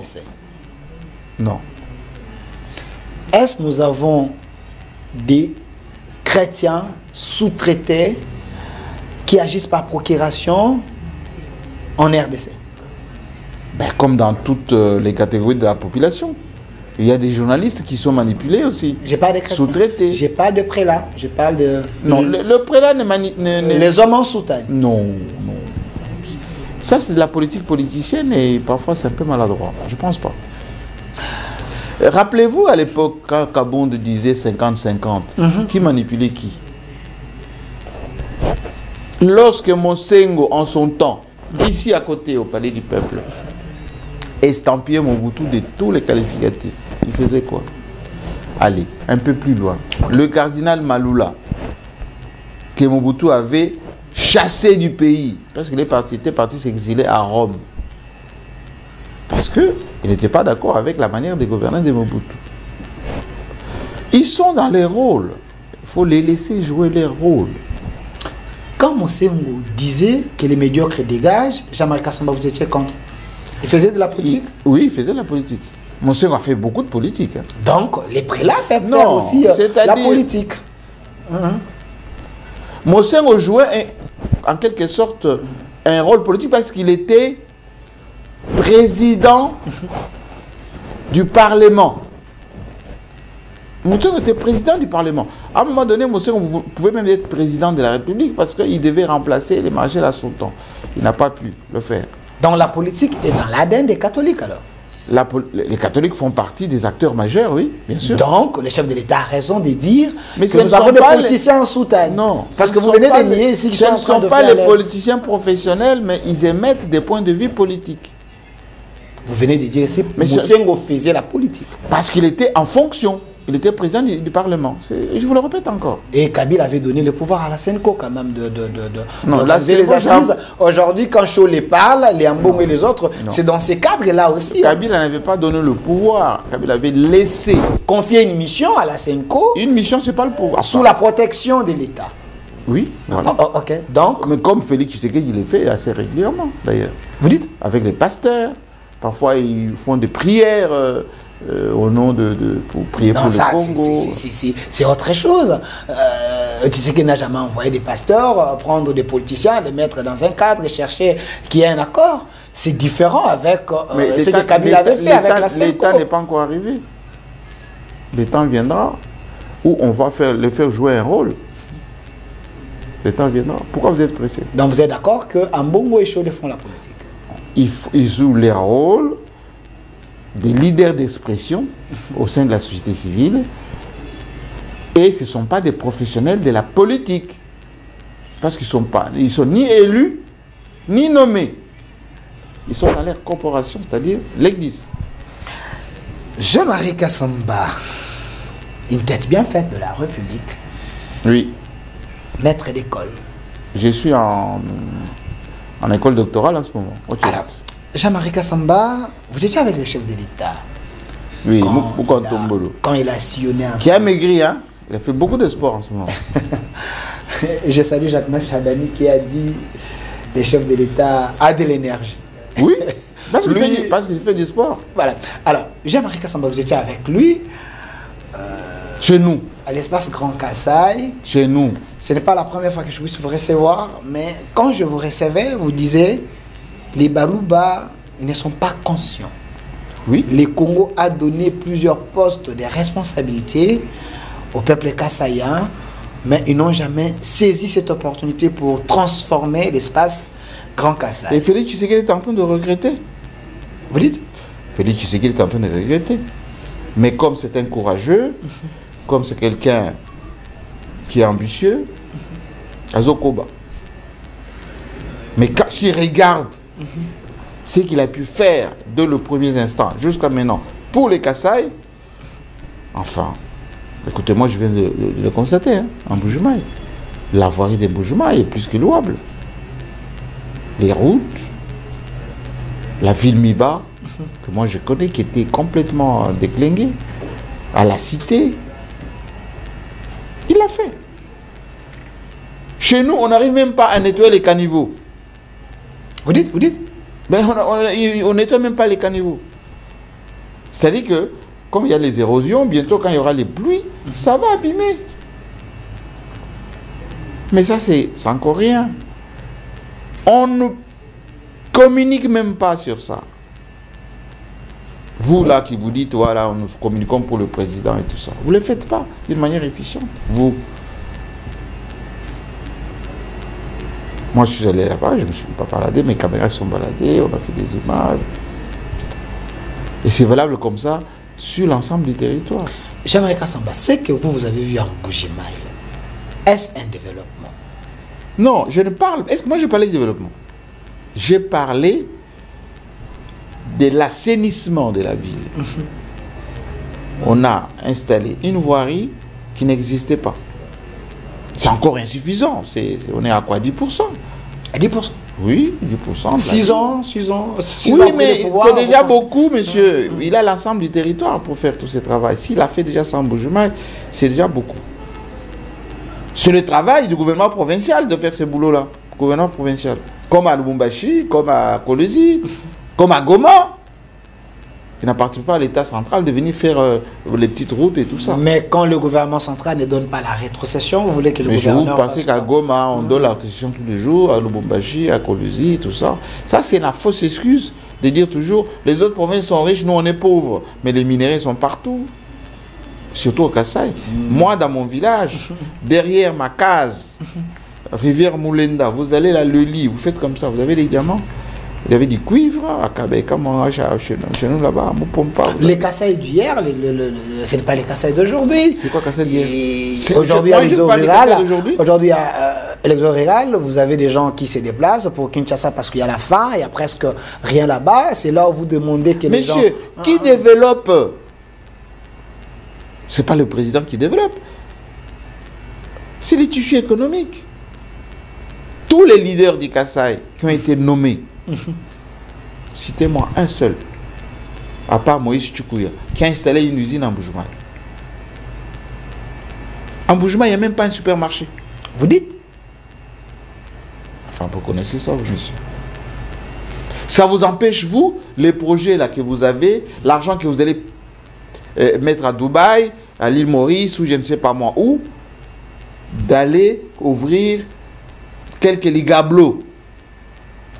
Non. Est-ce que nous avons des chrétiens sous-traités qui agissent par procuration en RDC? Ben, comme dans toutes les catégories de la population. Il y a des journalistes qui sont manipulés aussi. J'ai pas de chrétiens. Sous-traités. J'ai pas de prélat. Je parle de... Non, le prélat ne manipule... Les hommes en soutane. Non, non. Ça, c'est de la politique politicienne et parfois c'est un peu maladroit. Je pense pas. Rappelez-vous à l'époque, quand Kabonde disait 50-50, qui manipulait qui? Lorsque Monsengo, en son temps, ici à côté, au Palais du Peuple, estampillait Mobutu de tous les qualificatifs, il faisait quoi? Allez, un peu plus loin. Le cardinal Malula, que Mobutu avait chassé du pays, parce qu'il était parti s'exiler à Rome. Parce qu'il n'était pas d'accord avec la manière de gouverner de Mobutu. Ils sont dans les rôles. Il faut les laisser jouer les rôles. Quand Monsengo disait que les médiocres dégagent, Jean-Marc Kassamba, vous étiez contre? Il faisait de la politique? Oui, il faisait de la politique. Monsengo a fait beaucoup de politique. Donc, les prélats peuvent faire aussi la politique. Monsengo jouait en quelque sorte un rôle politique parce qu'il était président du Parlement. Monsengo était président du Parlement. À un moment donné, Monsengo pouvait même être président de la République parce qu'il devait remplacer les Marshal à son temps. Il n'a pas pu le faire. Donc la politique est dans l'ADN des catholiques alors? Les catholiques font partie des acteurs majeurs, oui, bien sûr. Donc le chef de l'État a raison de dire mais que nous avons des politiciens en soutane. Non. Parce que vous venez de nier ici qu'ils sont en train de faire... Ce ne sont pas les politiciens professionnels, mais ils émettent des points de vue politiques. Vous venez de dire ici que Monsengo faisait la politique. Parce qu'il était en fonction. Il était président du Parlement. Je vous le répète encore. Et Kabila avait donné le pouvoir à la Senko quand même non, là, les assises. Aujourd'hui, quand Cholé parle, les Ambongo et les autres, c'est dans ces cadres-là aussi. Kabila n'avait pas donné le pouvoir. Kabila avait laissé. Confier une mission à la Senko. Une mission, c'est pas le pouvoir. Sous la protection de l'État. Oui, voilà. Ok, donc... Mais comme Félix Tshisekedi, il le fait assez régulièrement, d'ailleurs. Vous dites? Avec les pasteurs. Parfois, ils font des prières... au nom pour prier pour le Congo. C'est autre chose. Tu sais qu'il n'a jamais envoyé des pasteurs prendre des politiciens, les mettre dans un cadre et chercher qu'il y ait un accord. C'est différent avec ce que Kabila avait fait avec la Senko. L'État n'est pas encore arrivé. Le temps viendra où on va les faire jouer un rôle. Le temps viendra. Pourquoi vous êtes pressé? Donc vous êtes d'accord que Ambongo et Cholé font la politique? Ils jouent les rôles des leaders d'expression au sein de la société civile et ce ne sont pas des professionnels de la politique parce qu'ils sont ni élus ni nommés. Ils sont dans leur corporation, c'est-à-dire l'église. Jean-Marie Kassamba, une tête bien faite de la République, Oui. maître d'école. Je suis en école doctorale en ce moment. Au Tchad. Alors, Jean-Marie Kassamba, vous étiez avec le chef de l'État. Oui, Quand Moukan il a- Tombolo. Quand il a sillonné un Qui a maigri, hein. Il a fait beaucoup de sport en ce moment. Je salue Jacques Chabani qui a dit le chef de l'État a de l'énergie. Oui, parce qu'il Lui- fait du sport. Voilà. Alors, Jean-Marie Kassamba, vous étiez avec lui Chez nous. à l'espace Grand Kassai. Chez nous. Ce n'est pas la première fois que je puisse vous recevoir, mais quand je vous recevais, vous disiez les Balouba ils ne sont pas conscients. Oui. Le Congo a donné plusieurs postes de responsabilité au peuple kassaïen, mais ils n'ont jamais saisi cette opportunité pour transformer l'espace Grand Et Kassai. Félix Tshisekedi est en train de regretter. Vous dites? Félix Tshisekedi est en train de regretter. Mais comme c'est un courageux, comme c'est quelqu'un qui est ambitieux, Azokoba. Mais quand il regarde ce qu'il a pu faire de le premier instant jusqu'à maintenant pour les Kassai, enfin, écoutez, moi je viens de le constater, hein, en Bujumaï. La voirie des Bujumaï est plus que louable. Les routes, la ville Miba, que moi je connais, qui était complètement déclinguée, à la cité, il l'a fait. Chez nous, on n'arrive même pas à nettoyer les caniveaux. Vous dites? Vous dites? Mais on nettoie même pas les caniveaux. C'est-à-dire que, comme il y a les érosions, bientôt quand il y aura les pluies, ça va abîmer. Mais ça, c'est encore rien. On ne communique même pas sur ça. Vous là qui vous dites, voilà, nous communiquons pour le président et tout ça. Vous ne le faites pas d'une manière efficiente. Vous. Moi, je suis allé là-bas, je ne me suis pas baladé, mes caméras sont baladées, on a fait des images. Et c'est valable comme ça sur l'ensemble du territoire. Jean-Marie Kassamba, ce que vous avez vu en Bujimaï, est-ce un développement? Non, je ne parle. Est-ce que moi je parlais de développement? J'ai parlé de l'assainissement de la ville. On a installé une voirie qui n'existait pas. C'est encore insuffisant. On est à quoi? 10%? À 10%. Oui, 10%. 6 ans, 6 ans. 6 Oui, ans mais de pouvoir, c'est déjà vous pensez- beaucoup, monsieur. Il a l'ensemble du territoire pour faire tout ce travail. S'il a fait déjà ça en Bujumaï, c'est déjà beaucoup. C'est le travail du gouvernement provincial de faire ce boulot-là. Gouvernement provincial. Comme à Lubumbashi, comme à Kolwezi, comme à Goma. Il n'appartient pas à l'État central de venir faire les petites routes et tout ça. Mais quand le gouvernement central ne donne pas la rétrocession, vous voulez que le Mais je vous gouvernement... pensez fasse qu'à quoi? Goma, on donne la rétrocession tous les jours, à Lubumbashi, à Kolwezi, tout ça. Ça, c'est la fausse excuse de dire toujours les autres provinces sont riches, nous on est pauvres. Mais les minéraux sont partout. Surtout au Kassai. Moi, dans mon village, derrière ma case, rivière Moulenda, vous allez là, le lit, vous faites comme ça, vous avez des diamants, vous avez du cuivre, à Kabeka, chez nous là-bas, à Mopompa. Les Kassai d'hier, ce n'est pas les Kassai d'aujourd'hui. C'est quoi Kassai d'hier? Et aujourd'hui, à Moi, je l'exode parle des Kassai rural, d'aujourd'hui. aujourd'hui, à l'exode rural, vous avez des gens qui se déplacent pour Kinshasa parce qu'il y a la faim, il n'y a presque rien là-bas. C'est là où vous demandez que les gens... Monsieur, qui développe? C'est pas le président qui développe. C'est les tissus économiques. Tous les leaders du Kassai qui ont été nommés, citez-moi un seul, à part Moïse Tchoukuya, qui a installé une usine en Bujumaï. En Bujumaï, il n'y a même pas un supermarché. Vous dites? Enfin, vous connaissez ça, vous, monsieur. Ça vous empêche, vous, les projets là que vous avez, l'argent que vous allez mettre à Dubaï, à l'île Maurice, ou je ne sais pas moi où, d'aller ouvrir quelques ligablos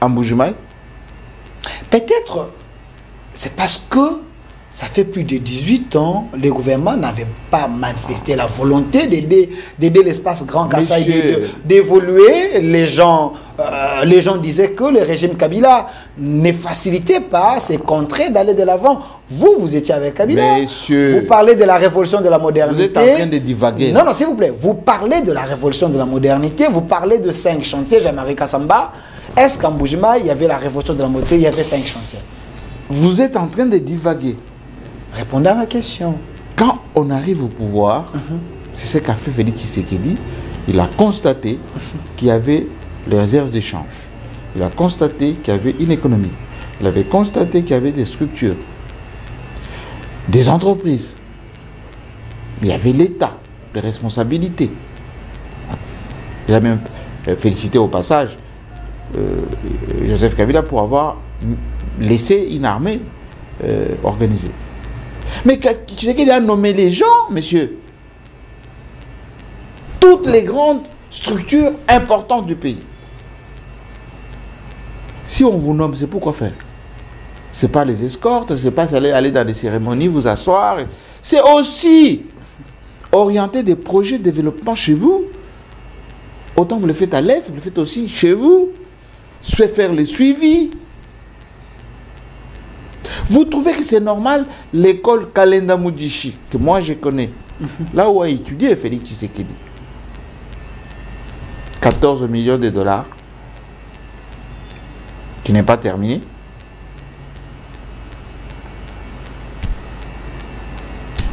en Bujumaï? Peut-être, c'est parce que ça fait plus de 18 ans, le gouvernement n'avait pas manifesté la volonté d'aider l'espace Grand Kassai, Monsieur. d'évoluer. Les gens disaient que le régime Kabila ne facilitait pas ces contrées d'aller de l'avant. Vous étiez avec Kabila. Messieurs. Vous parlez de la révolution de la modernité. Vous êtes en train de divaguer. Non, non, s'il vous plaît. Vous parlez de la révolution de la modernité. Vous parlez de 5 chantiers, Jean-Marie Kassamba. Est-ce qu'en Mbuji-Mayi, il y avait la révolution de la mobilité, il y avait 5 chantiers? Vous êtes en train de divaguer. Répondez à ma question. Quand on arrive au pouvoir, c'est ce qu'a fait Félix Tshisekedi. Il a constaté qu'il y avait les réserves d'échange. Il a constaté qu'il y avait une économie. Il avait constaté qu'il y avait des structures, des entreprises. Il y avait l'État, les responsabilités. Il a même félicité au passage Joseph Kabila pour avoir laissé une armée organisée. Mais tu sais qu'il a nommé les gens, monsieur. Toutes les grandes structures importantes du pays. Si on vous nomme, c'est pour quoi faire? C'est pas les escortes, c'est pas aller dans des cérémonies, vous asseoir. C'est aussi orienter des projets de développement chez vous. Autant vous le faites à l'Est, vous le faites aussi chez vous. Faire les suivis. Vous trouvez que c'est normal l'école Kalenda Mudishi, que moi je connais, là où a étudié Félix Tshisekedi, 14 millions de dollars, qui n'est pas terminé.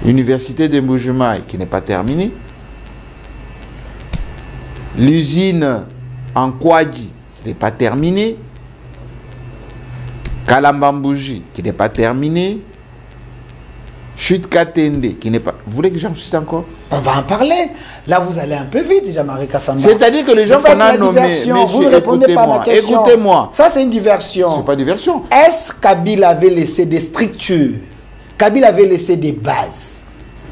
Université de Mbuji-Mayi, qui n'est pas terminée. L'usine en Kouadji, qui n'est pas terminée. Kalambambouji, qui n'est pas terminé. Chute Katende, qui n'est pas... Vous voulez que j'en suis encore? On va en parler. Là, vous allez un peu vite, Jean-Marie Kassamba. C'est-à-dire que les gens qu'on a nommés... Vous ne répondez pas à ma question. Écoutez-moi. Ça, c'est une diversion. C'est pas diversion. Est-ce que Kabila avait laissé des structures? Kabila avait laissé des bases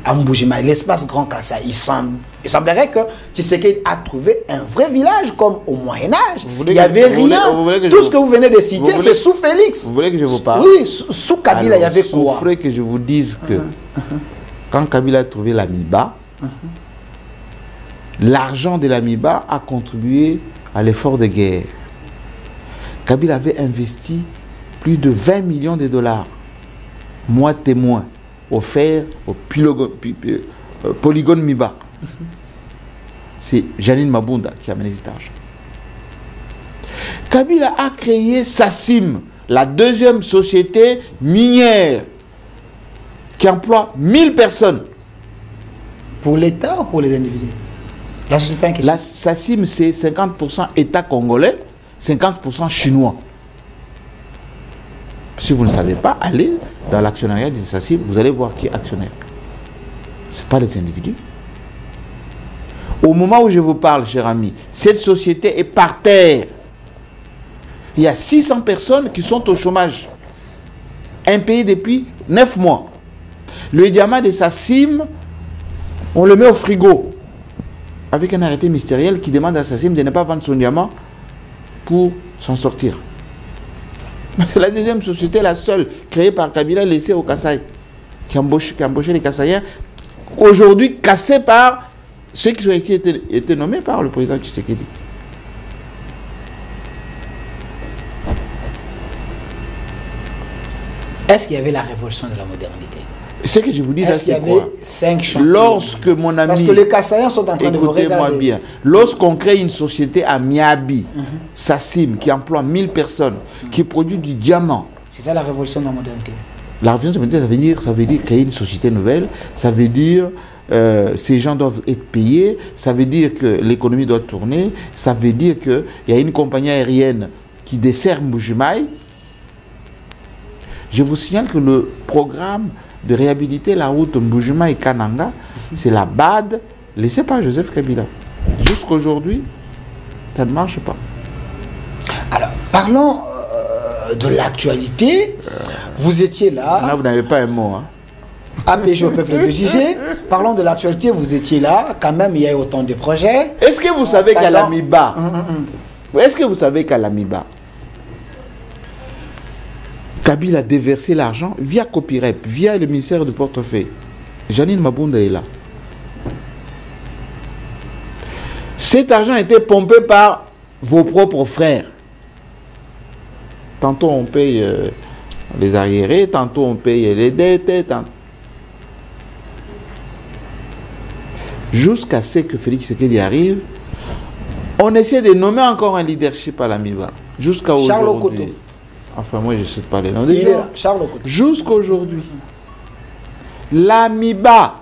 à Mbuji-Mayi, l'espace Grand Kassai. Il semblerait que Tshisekedi a trouvé un vrai village comme au Moyen-Âge. Il n'y avait rien. Tout ce que vous venez de citer, c'est sous Félix. Vous voulez que je vous parle? Oui, sous Kabila, il y avait quoi? Il faudrait que je vous dise que quand Kabila a trouvé l'Amiba, l'argent de l'Amiba a contribué à l'effort de guerre. Kabila avait investi plus de 20 millions de dollars. Moi, témoin, offert au polygone Miba. C'est Janine Mabunda qui a amené cet argent. Kabila a créé Sassim, la deuxième société minière qui emploie 1000 personnes. Pour l'État ou pour les individus? La société en question. La Sassim, c'est 50% État congolais, 50% chinois. Si vous ne savez pas, allez dans l'actionnariat de Sassim, vous allez voir qui est actionnaire. Ce n'est pas les individus. Au moment où je vous parle, cher ami, cette société est par terre. Il y a 600 personnes qui sont au chômage. Impayées depuis 9 mois. Le diamant de Sassim, on le met au frigo. Avec un arrêté mystériel qui demande à Sassim de ne pas vendre son diamant pour s'en sortir. C'est la deuxième société, la seule, créée par Kabila, laissée au Kassai, qui embauchait les Kassaïens, aujourd'hui cassés par ceux qui ont été nommés par le président Tshisekedi. Est-ce qu'il y avait la révolution de la modernité? Ce que je vous dis là, est-ce qu'il y c'est avait quoi? 5 chantiers? Lorsque mon ami... Parce que les Kassaïens sont en train de vous regarder. Écoutez-moi bien. Lorsqu'on crée une société à Miabi, Sassim, qui emploie 1000 personnes, qui produit du diamant. C'est ça la révolution de la modernité. La révolution de la modernité, ça veut dire créer une société nouvelle. Ça veut dire ces gens doivent être payés. Ça veut dire que l'économie doit tourner. Ça veut dire qu'il y a une compagnie aérienne qui dessert Mbuji-Mayi. Je vous signale que le programme de réhabiliter la route Mbuji-Mayi-Kananga, c'est la BAD, laissée par Joseph Kabila. Jusqu'aujourd'hui, ça ne marche pas. Alors, parlons de l'actualité. Vous étiez là. Là, vous n'avez pas un mot. Hein. APG au peuple de Jigé. Parlons de l'actualité, vous étiez là. Quand même, il y a autant de projets. Est-ce que vous savez qu'à l'Amiba, est-ce que vous savez qu'à l'Amiba, Kabila a déversé l'argent via Copirep, via le ministère du portefeuille. Janine Mabunda est là. Cet argent a été pompé par vos propres frères. Tantôt on paye les arriérés, tantôt on paye les dettes. Jusqu'à ce que Félix Tshisekedi arrive, on essaie de nommer encore un leadership à l'Amiba. Jusqu'à Charles aujourd'hui. Okoto. Enfin, moi, je ne sais pas les noms Il des est gens. là, Charles Okoto. Jusqu'à aujourd'hui. L'AMIBA,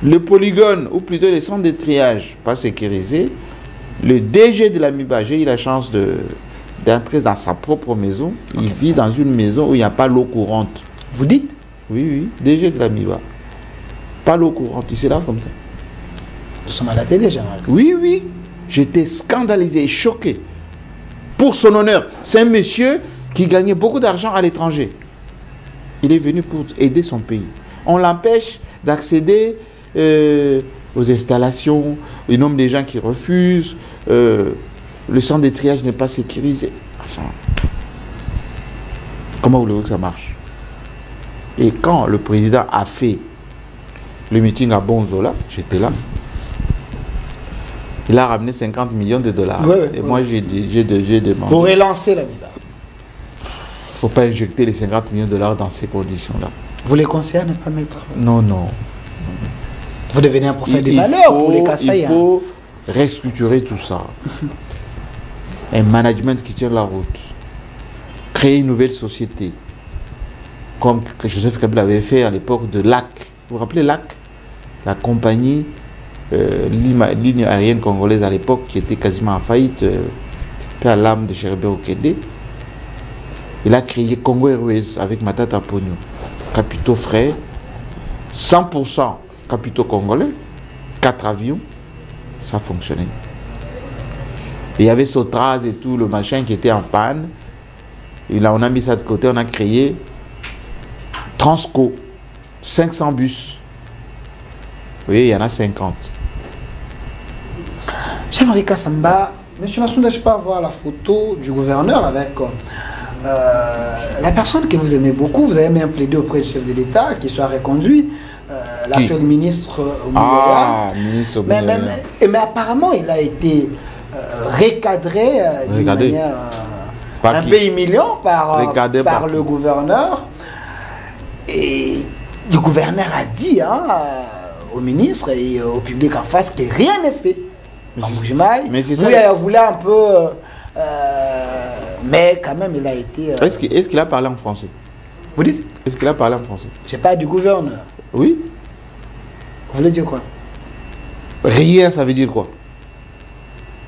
le polygone, ou plutôt les centres de triage pas sécurisés, le DG de l'AMIBA, j'ai eu la chance d'entrer dans sa propre maison. Il vit dans une maison où il n'y a pas l'eau courante. Vous dites? Oui, oui, DG de l'AMIBA. Pas l'eau courante, il s'est là comme ça. Nous sommes à la télé, général. Oui, oui. J'étais scandalisé et choqué. Pour son honneur, c'est un monsieur qui gagnait beaucoup d'argent à l'étranger. Il est venu pour aider son pays. On l'empêche d'accéder aux installations, le nombre de gens qui refusent, le centre de triage n'est pas sécurisé. Enfin, comment voulez-vous que ça marche? Et quand le président a fait le meeting à Bonzola, j'étais là. Il a ramené 50 millions de dollars. Ouais, et ouais. moi, j'ai demandé. Pour relancer la MIBA. Il ne faut pas injecter les 50 millions de dollars dans ces conditions-là. Vous les conseillez à ne pas mettre. Non, non. Vous devenez un prophète des Il malheurs pour les Kassai. Il faut restructurer tout ça. Un management qui tient la route. Créer une nouvelle société. Comme que Joseph Kabila avait fait à l'époque de LAC. Vous vous rappelez LAC? La compagnie, ligne aérienne congolaise à l'époque, qui était quasiment en faillite, à l'âme de Cherubé Okede. Il a créé Congo Airways avec Matata Pogno. Capitaux frais, 100% capitaux congolais, 4 avions, ça fonctionnait. Et il y avait Sotraz et tout, le machin qui était en panne. Et là, on a mis ça de côté, on a créé Transco, 500 bus. Vous voyez, il y en a 50. J'aimerais Kassamba, monsieur Massounda, je peux avoir la photo du gouverneur avec la personne que vous aimez beaucoup. Vous avez même plaidé auprès du chef de l'État qu'il soit reconduit. L'actuel ministre Ministre mais apparemment, il a été recadré d'une manière un peu humiliante par le gouverneur. Et le gouverneur a dit au ministre et au public en face que rien n'est fait. Mais c'est ça. Il voulait un peu... mais quand même, il a été... Est-ce qu'il a parlé en français? Vous dites? Est-ce qu'il a parlé en français? J'ai pas du gouverneur. Oui. Vous voulez dire quoi? Rien, ça veut dire quoi?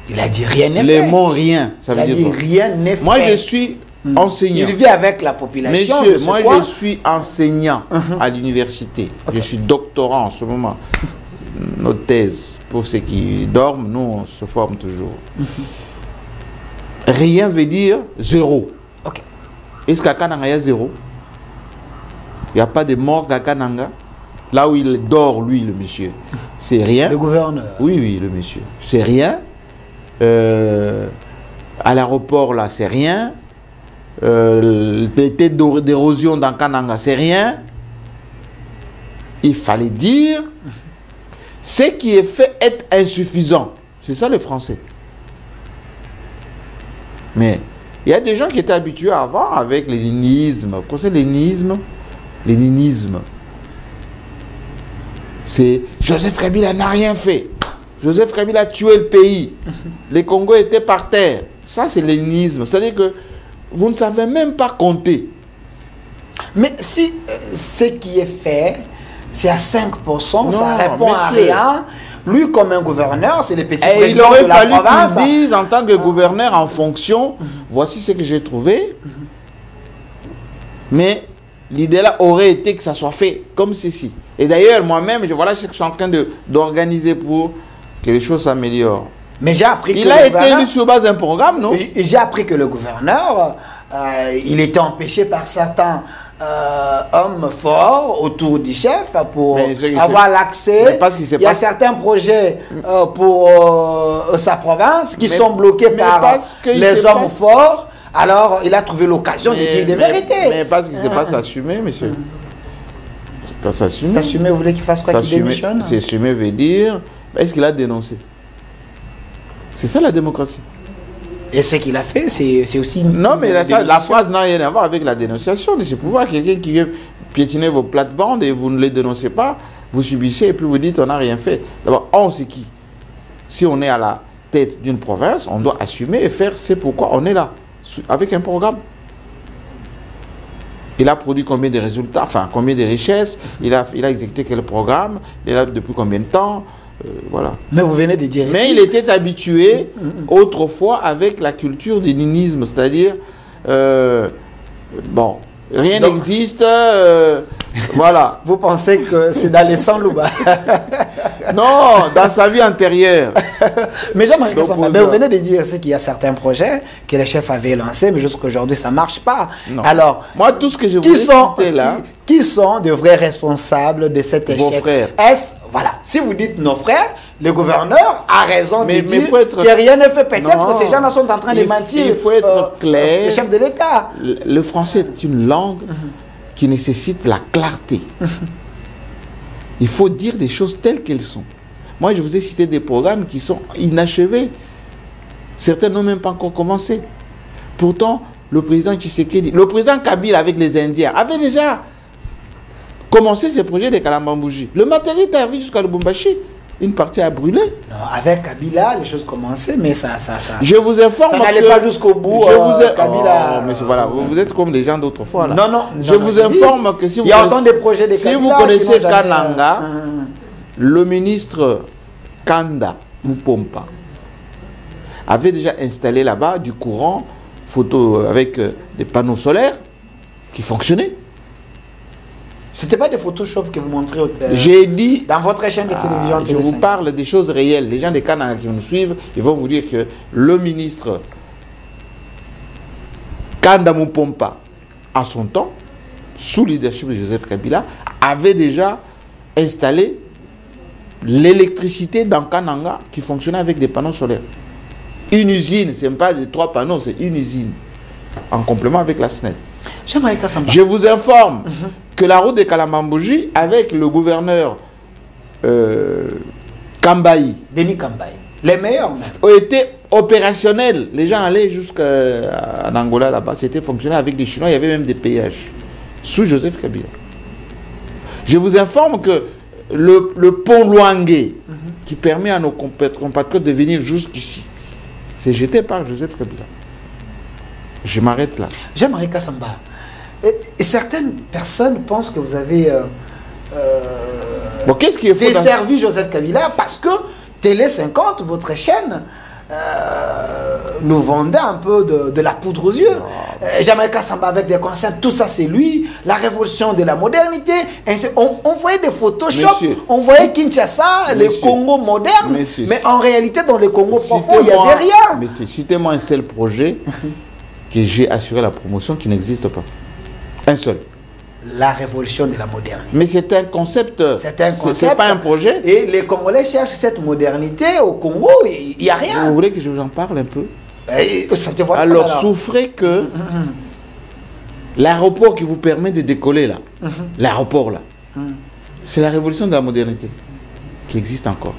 Il a dit rien n'est fait. Les mots rien, ça veut dire quoi? Il a dit rien n'est fait. Moi, je suis enseignant. Il vit avec la population. Monsieur, moi, je suis enseignant à l'université. Okay. Je suis doctorant en ce moment. Nos thèses, pour ceux qui dorment, nous, on se forme toujours. Rien veut dire zéro. Okay. Est-ce qu'à Kananga, il y a zéro? Il n'y a pas de mort à Kananga? Là où il dort, lui, le monsieur. C'est rien. Le gouverneur. Oui, oui, le monsieur. C'est rien. À l'aéroport, là, c'est rien. Les têtes d'érosion dans Kananga, c'est rien. Il fallait dire ce qui est fait est insuffisant. C'est ça le français. Mais il y a des gens qui étaient habitués avant avec les léninismes. Vous connaissez léninisme? Léninisme. C'est Joseph Kabila n'a rien fait. Joseph Kabila a tué le pays. Les Congos étaient par terre. Ça, c'est léninisme. C'est-à-dire que vous ne savez même pas compter. Mais si ce qui est fait, c'est à 5%, non, ça répond à rien. Lui, comme un gouverneur, c'est les petits présidents il aurait de la fallu province. qu'il dise en tant que gouverneur en fonction, voici ce que j'ai trouvé. Mais l'idée là aurait été que ça soit fait comme ceci. Et d'ailleurs, moi-même, voilà ce que je suis en train d'organiser pour que les choses s'améliorent. Mais j'ai appris que il a été élu sur base d'un programme, non? J'ai appris que le gouverneur, il était empêché par certains hommes forts autour du chef pour avoir l'accès. Il y a certains projets pour sa province qui sont bloqués par les hommes forts. Alors, il a trouvé l'occasion de dire des vérités. Mais parce qu'il ne sait pas s'assumer, monsieur. Pas s'assumer. S'assumer, vous voulez qu'il fasse quoi, qu'il démissionne? S'assumer veut dire, est-ce qu'il a dénoncé? C'est ça la démocratie. Et ce qu'il a fait, c'est aussi... Non, mais la phrase n'a rien à voir avec la dénonciation de ce pouvoir. Quelqu'un qui vient piétiner vos plates-bandes et vous ne les dénoncez pas, vous subissez et puis vous dites on n'a rien fait. D'abord, on c'est qui? Si on est à la tête d'une province, on doit assumer et faire c'est pourquoi on est là, avec un programme. Il a produit combien de résultats, enfin combien de richesses, il a exécuté quel programme, il est là depuis combien de temps, voilà. Mais vous venez de dire Mais ici, il était habitué autrefois avec la culture du ninisme, c'est-à-dire, bon, rien Donc- n'existe, voilà. vous pensez que c'est dans les sangs Louba. Non, dans sa vie antérieure. Mais j'aimerais que Donc, ça vous- Mais vous venez de dire qu'il y a certains projets que les chefs avaient lancés, mais jusqu'à aujourd'hui, ça ne marche pas. Non. Alors, Moi, tout ce que je qui voulais sont, citer là, qui sont de vrais responsables de cet Vos échec? frères. Est-ce, voilà, si vous dites nos frères, le gouverneur a raison Mais de dire faut être- que rien n'est fait. Peut-être Non. que ces gens-là sont en train de Il- mentir. il faut être clair. Le chef de l'État. le français est une langue qui nécessite la clarté. Il faut dire des choses telles qu'elles sont. Moi, je vous ai cité des programmes qui sont inachevés. Certains n'ont même pas encore commencé. Pourtant, le président Tshisekedi, le président Kabila avec les Indiens, avait déjà commencé ses projets de Kalambambouji. Le matériel est arrivé jusqu'à Lubumbashi. Une partie a brûlé. Non, avec Kabila, les choses commençaient, mais ça. Je vous informe Ça n'allait que- pas jusqu'au bout, Je vous ai- Kabila. Oh, mais voilà, vous êtes comme des gens d'autrefois là. Non, non. Je non, vous je dis, informe que si vous il y a connaissez- autant de projets de si Kabila vous qui connaissez n'ont jamais- Kananga, le ministre Kanda Mupompa avait déjà installé là-bas du courant photo avec des panneaux solaires qui fonctionnaient. C'était pas des Photoshop que vous montrez J'ai dit dans votre chaîne de télévision. je vous parle des choses réelles. Les gens des Kananga qui nous suivent, ils vont vous dire que le ministre Kanda Mupompa, à son temps, sous le leadership de Joseph Kabila, avait déjà installé l'électricité dans Kananga qui fonctionnait avec des panneaux solaires. Une usine, ce n'est pas des 3 panneaux, c'est une usine. En complément avec la SNEL. J'aimerais Kassamba. Je vous informe que la route de Kalambambouji, avec le gouverneur Kambaï, Denis Kambaye. Les meilleurs même. était opérationnel. Les gens allaient jusqu'en Angola là-bas. C'était fonctionnel avec des Chinois. Il y avait même des péages. Sous Joseph Kabila. Je vous informe que le pont Luangue, qui permet à nos compatriotes de venir jusqu'ici, c'est jeté par Joseph Kabila. Je m'arrête là. J'aimerais Kassamba. Et certaines personnes pensent que vous avez Bon, qu'est-ce qu'il faut dans- desservi Joseph Kabila parce que Télé 50, votre chaîne, nous vendait un peu de la poudre aux yeux. J'aimerais Kassamba avec des concepts, tout ça c'est lui, la révolution de la modernité. On voyait des Photoshop, Monsieur, on voyait Kinshasa, le Monsieur, Congo moderne, Monsieur, mais en réalité dans le Congo profond, il n'y Citez-moi- avait rien. Mais citez-moi un seul projet que j'ai assuré la promotion qui n'existe pas. Un seul. La révolution de la modernité. Mais c'est un concept. C'est un concept. C'est pas un projet. Et les Congolais cherchent cette modernité au Congo, il n'y a rien. Vous voulez que je vous en parle un peu? Ça te voit Alors, pas, souffrez que l'aéroport qui vous permet de décoller là, l'aéroport là, c'est la révolution de la modernité qui existe encore.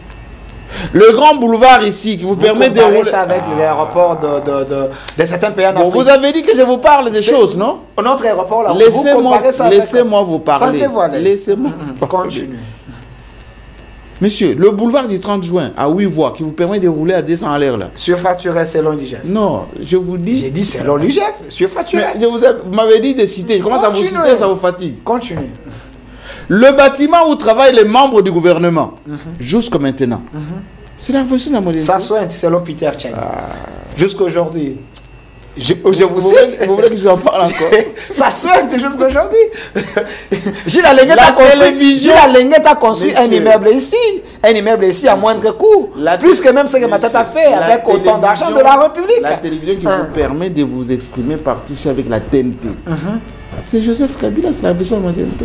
Le grand boulevard ici qui vous permet de comparez rouler. ça avec les aéroports de certains pays en Bon, Afrique. vous avez dit que je vous parle des C'est- choses, non? Notre aéroport là, vous Laissez-moi comparez ça avec- vous parler. Sentez-vous à l'aise. Laissez-moi Continue. Monsieur, le boulevard du 30 juin à 8 voies qui vous permet de rouler à 200 à l'heure là. Surfacturé selon l'IGF. Non, je vous dis. J'ai dit selon l'IGF, surfacturé. Mais vous m'avez dit de citer. Je commence à vous Continuez. citer, ça vous fatigue. Continue. Le bâtiment où travaillent les membres du gouvernement, jusqu'à maintenant, c'est la révolution de la modernité. Ça soigne selon Peter Tchad. Jusqu'à aujourd'hui. Je vous vous cite. voulez que je vous en parle encore? Ça soigne jusqu'à aujourd'hui. Gilles Alenguet La a construit, télévision. Gilles Alenguet a construit un Monsieur. immeuble ici. Un immeuble ici à moindre coût. Plus que même ce que Matata fait La avec autant télévision- d'argent de la République. La télévision qui vous permet de vous exprimer partout ici avec la TNT. C'est Joseph Kabila, c'est la révolution de la modernité.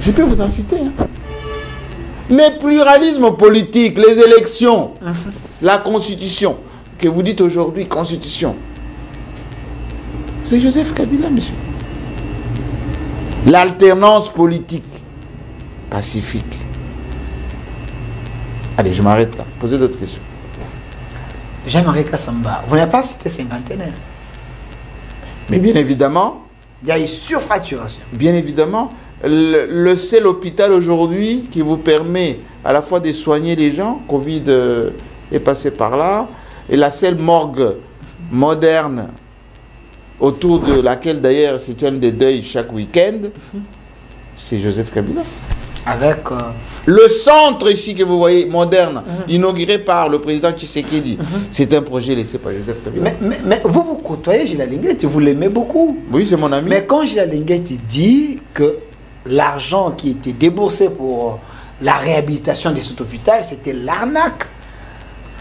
Je peux vous en citer. Hein. Le pluralisme politique, les élections, la constitution, que vous dites aujourd'hui constitution. C'est Joseph Kabila, monsieur. L'alternance politique, pacifique. Allez, je m'arrête là. Posez d'autres questions. Jean-Marie Kassamba, vous n'avez pas cité cinquantenaire. Mais bien évidemment, Il y a une surfacturation. bien évidemment, le seul hôpital aujourd'hui qui vous permet à la fois de soigner les gens, Covid est passé par là. Et la seule morgue moderne, autour de laquelle d'ailleurs se tiennent des deuils chaque week-end, c'est Joseph Kabila. Avec... Le centre ici que vous voyez, moderne, inauguré par le président Tshisekedi, c'est un projet laissé par Joseph Kabila. Mais vous côtoyez Gilles Linguet, vous l'aimez beaucoup. Oui, c'est mon ami. Mais quand Gilles Linguet dit que l'argent qui était déboursé pour la réhabilitation de cet hôpital, c'était l'arnaque.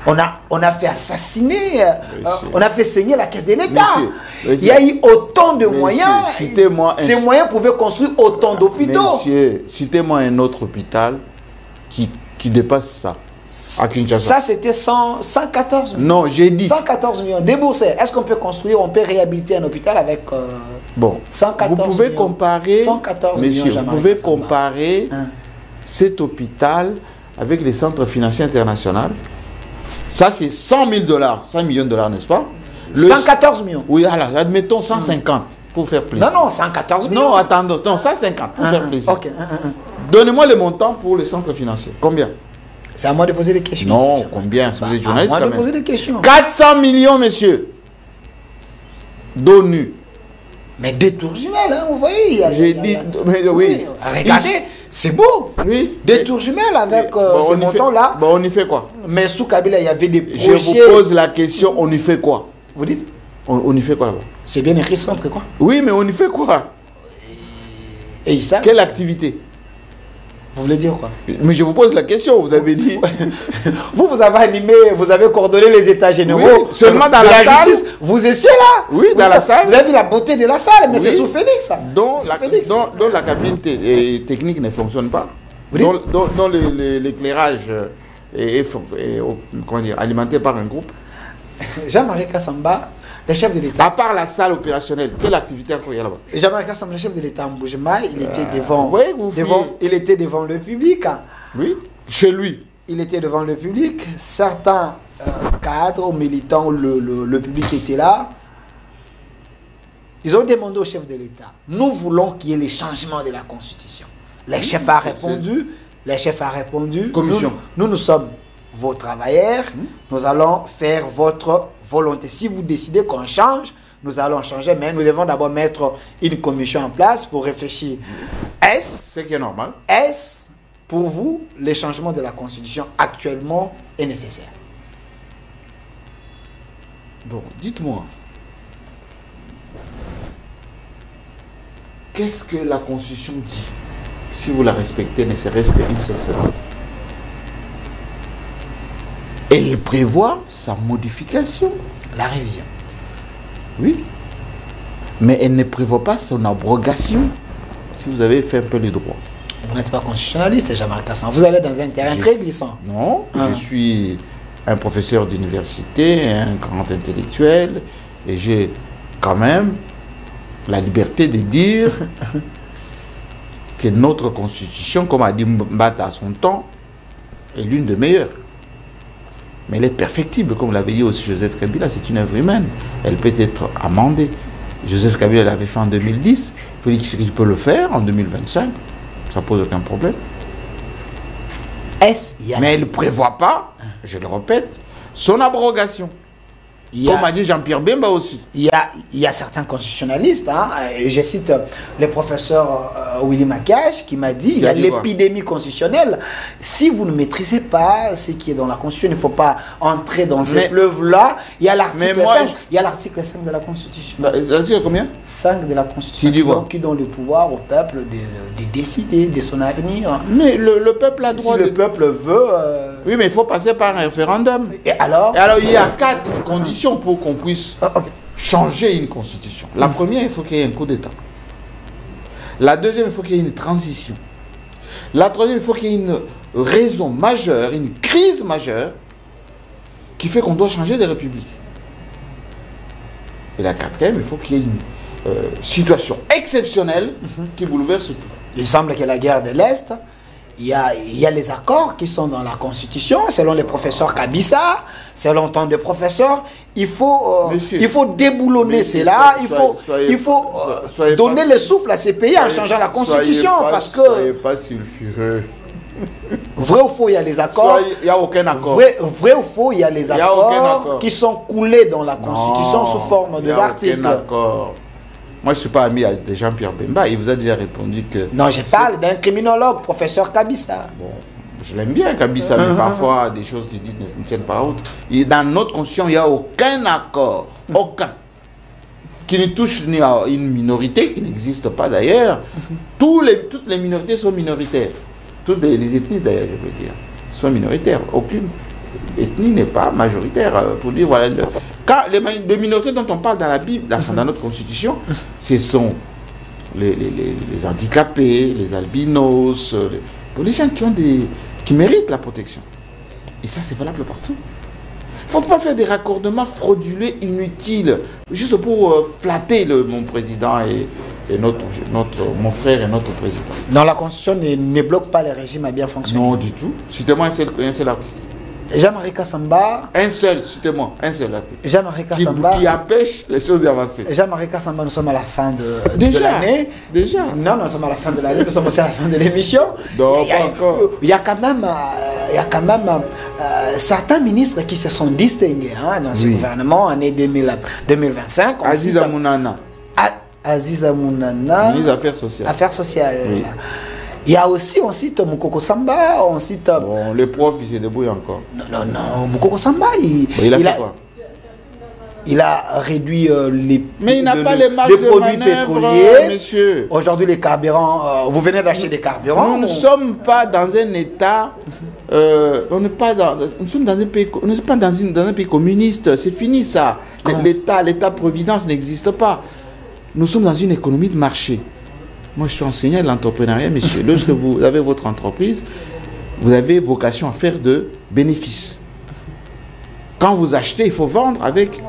On a fait assassiner, on a fait saigner la caisse de l'État. Il y a eu autant de moyens. Ces moyens pouvaient construire autant d'hôpitaux. Monsieur, citez-moi un autre hôpital qui dépasse ça à Kinshasa. Ça, c'était 114 millions. Non, j'ai dit 114 millions déboursés. Est-ce qu'on peut construire, on peut réhabiliter un hôpital avec bon, 114 vous pouvez millions. Comparer, 114 monsieur, millions, vous pouvez comparer cet hôpital avec les centres financiers internationaux. Ça, c'est 100 000 $, 100 millions de dollars, n'est-ce pas? 114 millions. Oui, alors, admettons 150 pour faire plaisir. Non, 114 millions. Non, attendons, non, 150 pour faire plaisir. Ok. Donnez-moi le montant pour les centres financiers. Combien? C'est à moi de poser des questions. Non, combien? Si vous êtes journaliste, à moi quand de même. poser des questions. 400 millions, monsieur. d'ONU. Mais des tours jumelles, hein, vous voyez. J'ai dit, mais oui. Regardez, c'est beau. Oui. Des tours jumelles avec ces montants-là. Bon, on y fait quoi? Mais sous Kabila, il y avait des projets. Je vous pose la question, on y fait quoi? Vous dites? On y fait quoi là-bas? C'est bien écrit centre quoi? Oui, mais on y fait quoi? Et ils savent. Quelle activité? Vous voulez dire quoi? Mais je vous pose la question, vous avez dit. Vous avez animé, vous avez coordonné les états généraux. Oui, seulement dans la salle. Justice, vous étiez là. Oui, dans la salle. Vous avez vu la beauté de la salle, mais Oui. c'est sous Félix. Ça. Dont la cabine technique ne fonctionne pas. Oui. Dont l'éclairage est comment dire, alimenté par un groupe. Jean-Marie Kassamba, le chef de l'État. À part la salle opérationnelle, quelle activité encore il y a là-bas? Jean-Marie Kassamba, le chef de l'État en Boujema, il était devant, oui, il était devant le public. Oui, chez lui. Il était devant le public. Certains cadres ou militants, le public était là. Ils ont demandé au chef de l'État, nous voulons qu'il y ait les changements de la Constitution. Le chef a répondu, Commission. Nous sommes vos travailleurs, nous allons faire votre volonté. Si vous décidez qu'on change, nous allons changer, mais nous devons d'abord mettre une commission en place pour réfléchir. Ce qui est normal. Est-ce, pour vous, les changements de la Constitution actuellement est nécessaire? Bon, dites-moi. Qu'est-ce que la Constitution dit? Si vous la respectez, ne serait-ce qu'une seule seconde. Elle prévoit sa modification. La révision. Oui. Mais elle ne prévoit pas son abrogation. Si vous avez fait un peu les droits. Vous n'êtes pas constitutionnaliste, Jean-Marc Cassan. Vous allez dans un terrain très glissant. Non, je suis un professeur d'université, un grand intellectuel, et j'ai quand même la liberté de dire que notre constitution, comme a dit Mbata à son temps, est l'une des meilleures. Mais elle est perfectible, comme l'avait dit aussi Joseph Kabila, c'est une œuvre humaine. Elle peut être amendée. Joseph Kabila l'avait fait en 2010, Félix Tshisekedi peut le faire en 2025, ça pose aucun problème. Mais elle ne prévoit pas, je le répète, son abrogation. Comme a dit Jean-Pierre Bemba aussi. Il y a certains constitutionnalistes, hein, je cite le professeur Willy Makiage qui m'a dit, il y a l'épidémie constitutionnelle. Si vous ne maîtrisez pas ce qui est dans la Constitution, il ne faut pas entrer dans ces fleuves-là. Il y a l'article 5, il y a l'article 5 de la Constitution. L'article combien? 5 de la Constitution qui donne le pouvoir au peuple de décider de son avenir. Mais le peuple a droit si le peuple veut... Oui, mais il faut passer par un référendum. Et alors il y a 4 conditions pour qu'on puisse changer une constitution. La première, il faut qu'il y ait un coup d'État. La deuxième, il faut qu'il y ait une transition. La troisième, il faut qu'il y ait une raison majeure, une crise majeure, qui fait qu'on doit changer de république. Et la quatrième, il faut qu'il y ait une situation exceptionnelle qui bouleverse tout. Il semble que la guerre de l'Est, il y a les accords qui sont dans la Constitution, selon les professeurs Kabissa, selon tant de professeurs. Il faut déboulonner cela, il faut donner le souffle à ces pays en changeant la Constitution. Parce que... Soyez pas sulfureux. Vrai ou faux, il y a les accords. Il n'y a aucun accord. Vrai ou faux, il y a les Il y a aucun accords accord. qui sont coulés dans la Constitution sous forme d'articles. Aucun accord. Moi, je ne suis pas ami de Jean-Pierre Bemba. Il vous a déjà répondu que... Non, je parle d'un criminologue, professeur Kabissa. Bon, je l'aime bien, Kabissa, mais parfois, des choses qu'il dit ne tiennent pas la route. Dans notre constitution, il n'y a aucun accord. Aucun. Qui ne touche ni à une minorité, qui n'existe pas d'ailleurs. Toutes les minorités sont minoritaires. Toutes les ethnies, d'ailleurs, je veux dire, sont minoritaires. Aucune ethnie n'est pas majoritaire. Pour dire, voilà... Quand les minorités dont on parle dans la Bible, dans notre constitution, ce sont les handicapés, les albinos, les gens qui méritent la protection. Et ça, c'est valable partout. Il ne faut pas faire des raccordements frauduleux, inutiles, juste pour flatter mon président et mon frère et notre président. Non, la Constitution ne bloque pas les régimes à bien fonctionner. Non, du tout. Citez-moi un seul article. Jean-Marie Kassamba. Citez-moi un seul article. Jean-Marie Kassamba. Qui empêche les choses d'avancer. Jean-Marie Kassamba, nous sommes à la fin de l'année. Déjà. Non, nous sommes à la fin de l'année, nous sommes aussi à la fin de l'émission. Non, pas encore. Il y a quand même, certains ministres qui se sont distingués dans ce gouvernement, année 2025. Aziza Mounana. Aziza Mounana. Ministre des Affaires sociales. Affaires sociales. Oui. Il y a aussi, on cite Moukoko Samba, on cite... Bon, le prof, il se débrouille encore. Non, Moukoko Samba, il a fait quoi? Il a réduit mais il n'a pas les marges de produits manœuvre, pétroliers. monsieur. Aujourd'hui, les carburants, vous venez d'acheter des carburants. Nous ne sommes pas dans un État... nous sommes dans un pays, on n'est pas dans un pays communiste. C'est fini ça. L'État-providence n'existe pas. Nous sommes dans une économie de marché. Moi, je suis enseignant de l'entrepreneuriat, monsieur. Lorsque vous avez votre entreprise, vous avez vocation à faire de bénéfices. Quand vous achetez, il faut vendre avec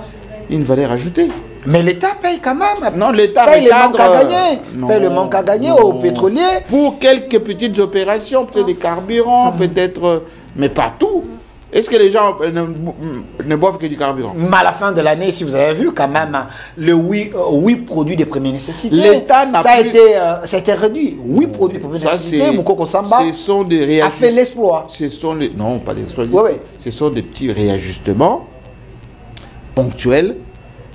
une valeur ajoutée. Mais l'État paye quand même. Non, l'État paye le manque à gagner. Non, paye le manque à gagner aux pétroliers. Pour quelques petites opérations, peut-être des carburants, peut-être, mais pas tout. Est-ce que les gens ne boivent que du carburant? Mais à la fin de l'année, si vous avez vu, quand même, le 8 produits de première nécessité, l'État n'a ça a été réduit. 8 produits de première nécessité, Moukoko Samba a fait l'exploit. Non, pas d'exploit. Oui. Ce sont des petits réajustements ponctuels,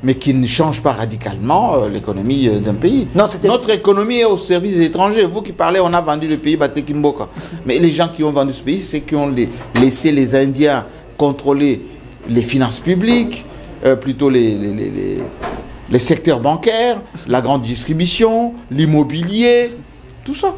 mais qui ne changent pas radicalement l'économie d'un pays. Non, notre économie est au service des étrangers. Vous qui parlez, on a vendu le pays Batekimboka. Mais les gens qui ont vendu ce pays, c'est qui ont laissé les Indiens contrôler les finances publiques, plutôt les secteurs bancaires, la grande distribution, l'immobilier, tout ça.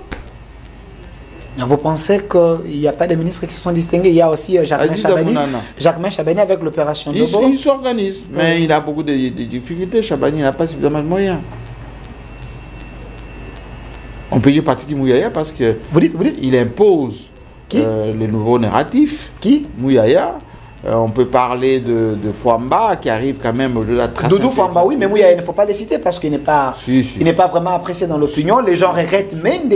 Vous pensez qu'il n'y a pas de ministres qui se sont distingués? Il y a aussi Jacquemain Chabani avec l'opération Dobo. Il s'organise, mais il a beaucoup de difficultés. Chabani n'a pas suffisamment de moyens. On peut dire Patrick Mouyaya parce que vous dites il impose les nouveaux narratifs. Qui? Mouyaya. On peut parler de Fouamba qui arrive quand même au jeu de la trace. Doudou Fouamba, oui, mais Mouyaya, il ne faut pas les citer parce qu'il n'est pas, il n'est pas vraiment apprécié dans l'opinion. Les gens regrettent Mende,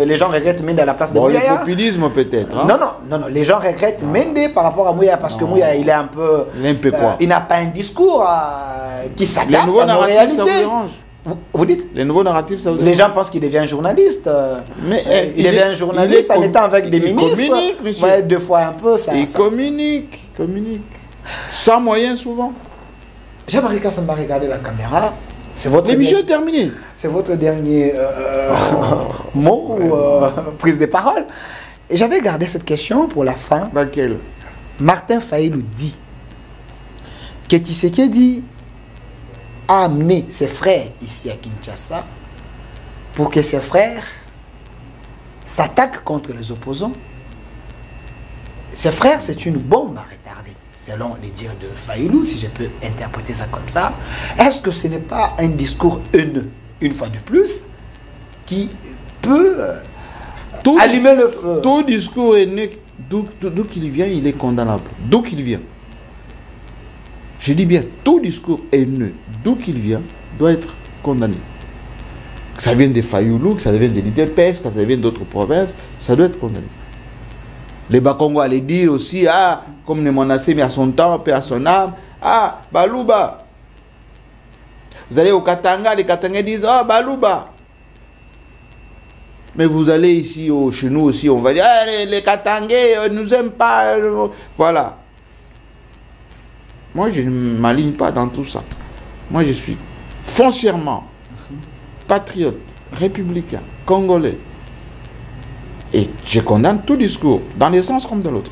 les gens regrettent Mende à la place de Mouyaya. Le populisme peut-être. Hein? Non, les gens regrettent Mende par rapport à Mouyaya parce que Mouyaya, il est un peu. Il n'a pas un discours qui s'adapte à nos réalités. Ça vous dérange? Vous dites? Les nouveaux narratifs, ça vous dérange? Les gens pensent qu'il devient journaliste. Mais il devient journaliste en étant avec des ministres. Il communique, monsieur. Ouais, deux fois un peu, ça. Il communique. Sans moyens, souvent. Jean-Marie Kassamba, regardez la caméra. L'émission est terminée. C'est votre dernier mot ou prise de parole. Et j'avais gardé cette question pour la fin. Laquelle? Martin Fayulu dit que Tshisekedi a amené ses frères ici à Kinshasa pour que ses frères s'attaquent contre les opposants. Ses frères, c'est une bombe à retarder, selon les dires de Fayulu, si je peux interpréter ça comme ça. Est-ce que ce n'est pas un discours haineux, une fois de plus, qui peut allumer le feu? Tout discours haineux, d'où qu'il vient, il est condamnable. D'où qu'il vient. Je dis bien, tout discours haineux, d'où qu'il vient, doit être condamné. Que ça vienne des Fayulu, que ça vienne de l'IDPS, que ça vienne d'autres provinces, ça doit être condamné. Les Bakongo allaient dire aussi, comme les Monassé, mais à son temps, paix à son âme, Balouba. Vous allez au Katanga, les Katangais disent, Balouba. Mais vous allez ici, chez nous aussi, on va dire, ah, les Katangais ne nous aiment pas. Voilà. Moi, je ne m'aligne pas dans tout ça. Moi, je suis foncièrement patriote, républicain, congolais. Et je condamne tout discours, dans le sens comme dans l'autre.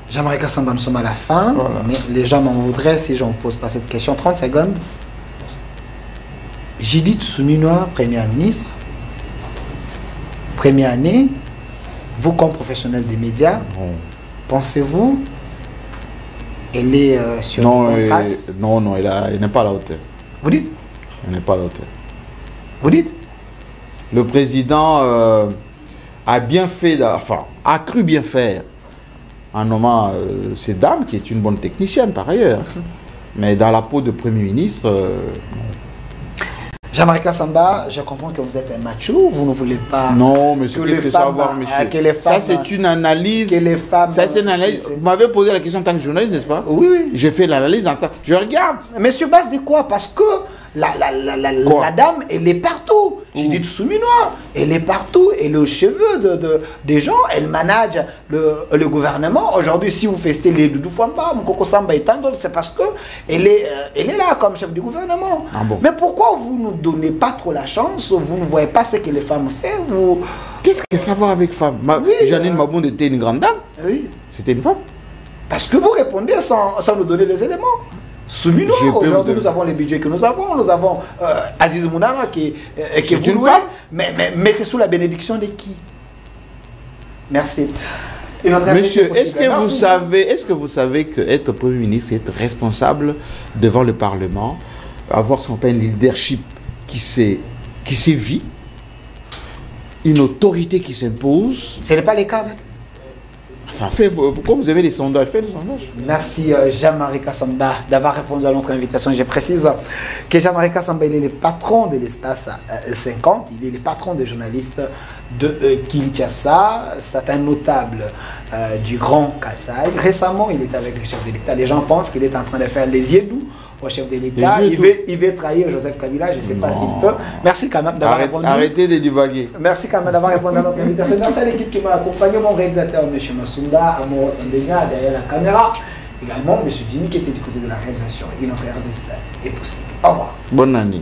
J'aimerais qu'à nous sommes à la fin, Voilà. mais les gens m'en voudraient si je ne pose pas cette question. 30 secondes. Judith Suminwa, Première ministre, première année, vous comme professionnel des médias, pensez-vous elle est sur Non, une bonne trace? non, elle n'est pas à la hauteur. Vous dites? Elle n'est pas à la hauteur. Vous dites? Le président a bien fait, enfin, a cru bien faire en nommant cette dame, qui est une bonne technicienne par ailleurs. Mais dans la peau de Premier ministre... Jean-Marie Kassamba, je comprends que vous êtes un macho, vous ne voulez pas... Non, mais c'est que qu'est-ce les que ça va femmes, voir, monsieur. que les Ça, femmes- c'est une analyse. que les femmes- Ça, c'est une analyse. c'est- Vous m'avez posé la question en tant que journaliste, n'est-ce pas? Oui, oui. J'ai fait l'analyse en tant... Je regarde. Mais sur base de quoi? Parce que la dame, elle est partout. J'ai dit Suminwa, elle est partout. Elle est aux cheveux des gens. Elle manage le gouvernement. Aujourd'hui, si vous festez les Doudou Famba, Mkoko Samba et tant d'autres, c'est parce que elle est là comme chef du gouvernement. Ah bon? Mais pourquoi vous ne donnez pas trop la chance? Vous ne voyez pas ce que les femmes font? Vous... Qu'est-ce que ça va voir avec femme? Oui, Janine Mabonde était une grande dame. Oui. C'était une femme. Parce que vous répondez sans nous donner les éléments. Suminwa, Je peux vous aujourd'hui donner. nous avons les budgets que nous avons Aziz Mounara qui est C'est une voué, femme. mais c'est sous la bénédiction de qui? Merci. Une autre Monsieur, question est-ce possible. que vous savez que être Premier ministre, c'est être responsable devant le Parlement, avoir son plein leadership qui sévit, une autorité qui s'impose. Ce n'est pas le cas avec. Enfin, pourquoi vous avez des sondages? Faites des sondages. Merci Jean-Marie Kassamba d'avoir répondu à notre invitation. Je précise que Jean-Marie Kassamba, il est le patron de l'espace 50, il est le patron des journalistes de Kinshasa. C'est un notable du Grand Kassai. Récemment, il était avec le chef de l'État. Les gens pensent qu'il est en train de faire les yeux doux au chef de l'État. Les yeux Il veut trahir Joseph Kabila. Je ne sais pas Non. s'il peut. Merci quand même d'avoir répondu. Arrêtez de divaguer. Merci quand même d'avoir répondu à notre invitation. Merci à l'équipe qui m'a accompagné, mon réalisateur, M. Massounda, Amoro Sandega, derrière la caméra. Également, M. Jimmy qui était du côté de la réalisation. Et notre RDC est possible. Au revoir. Bonne année.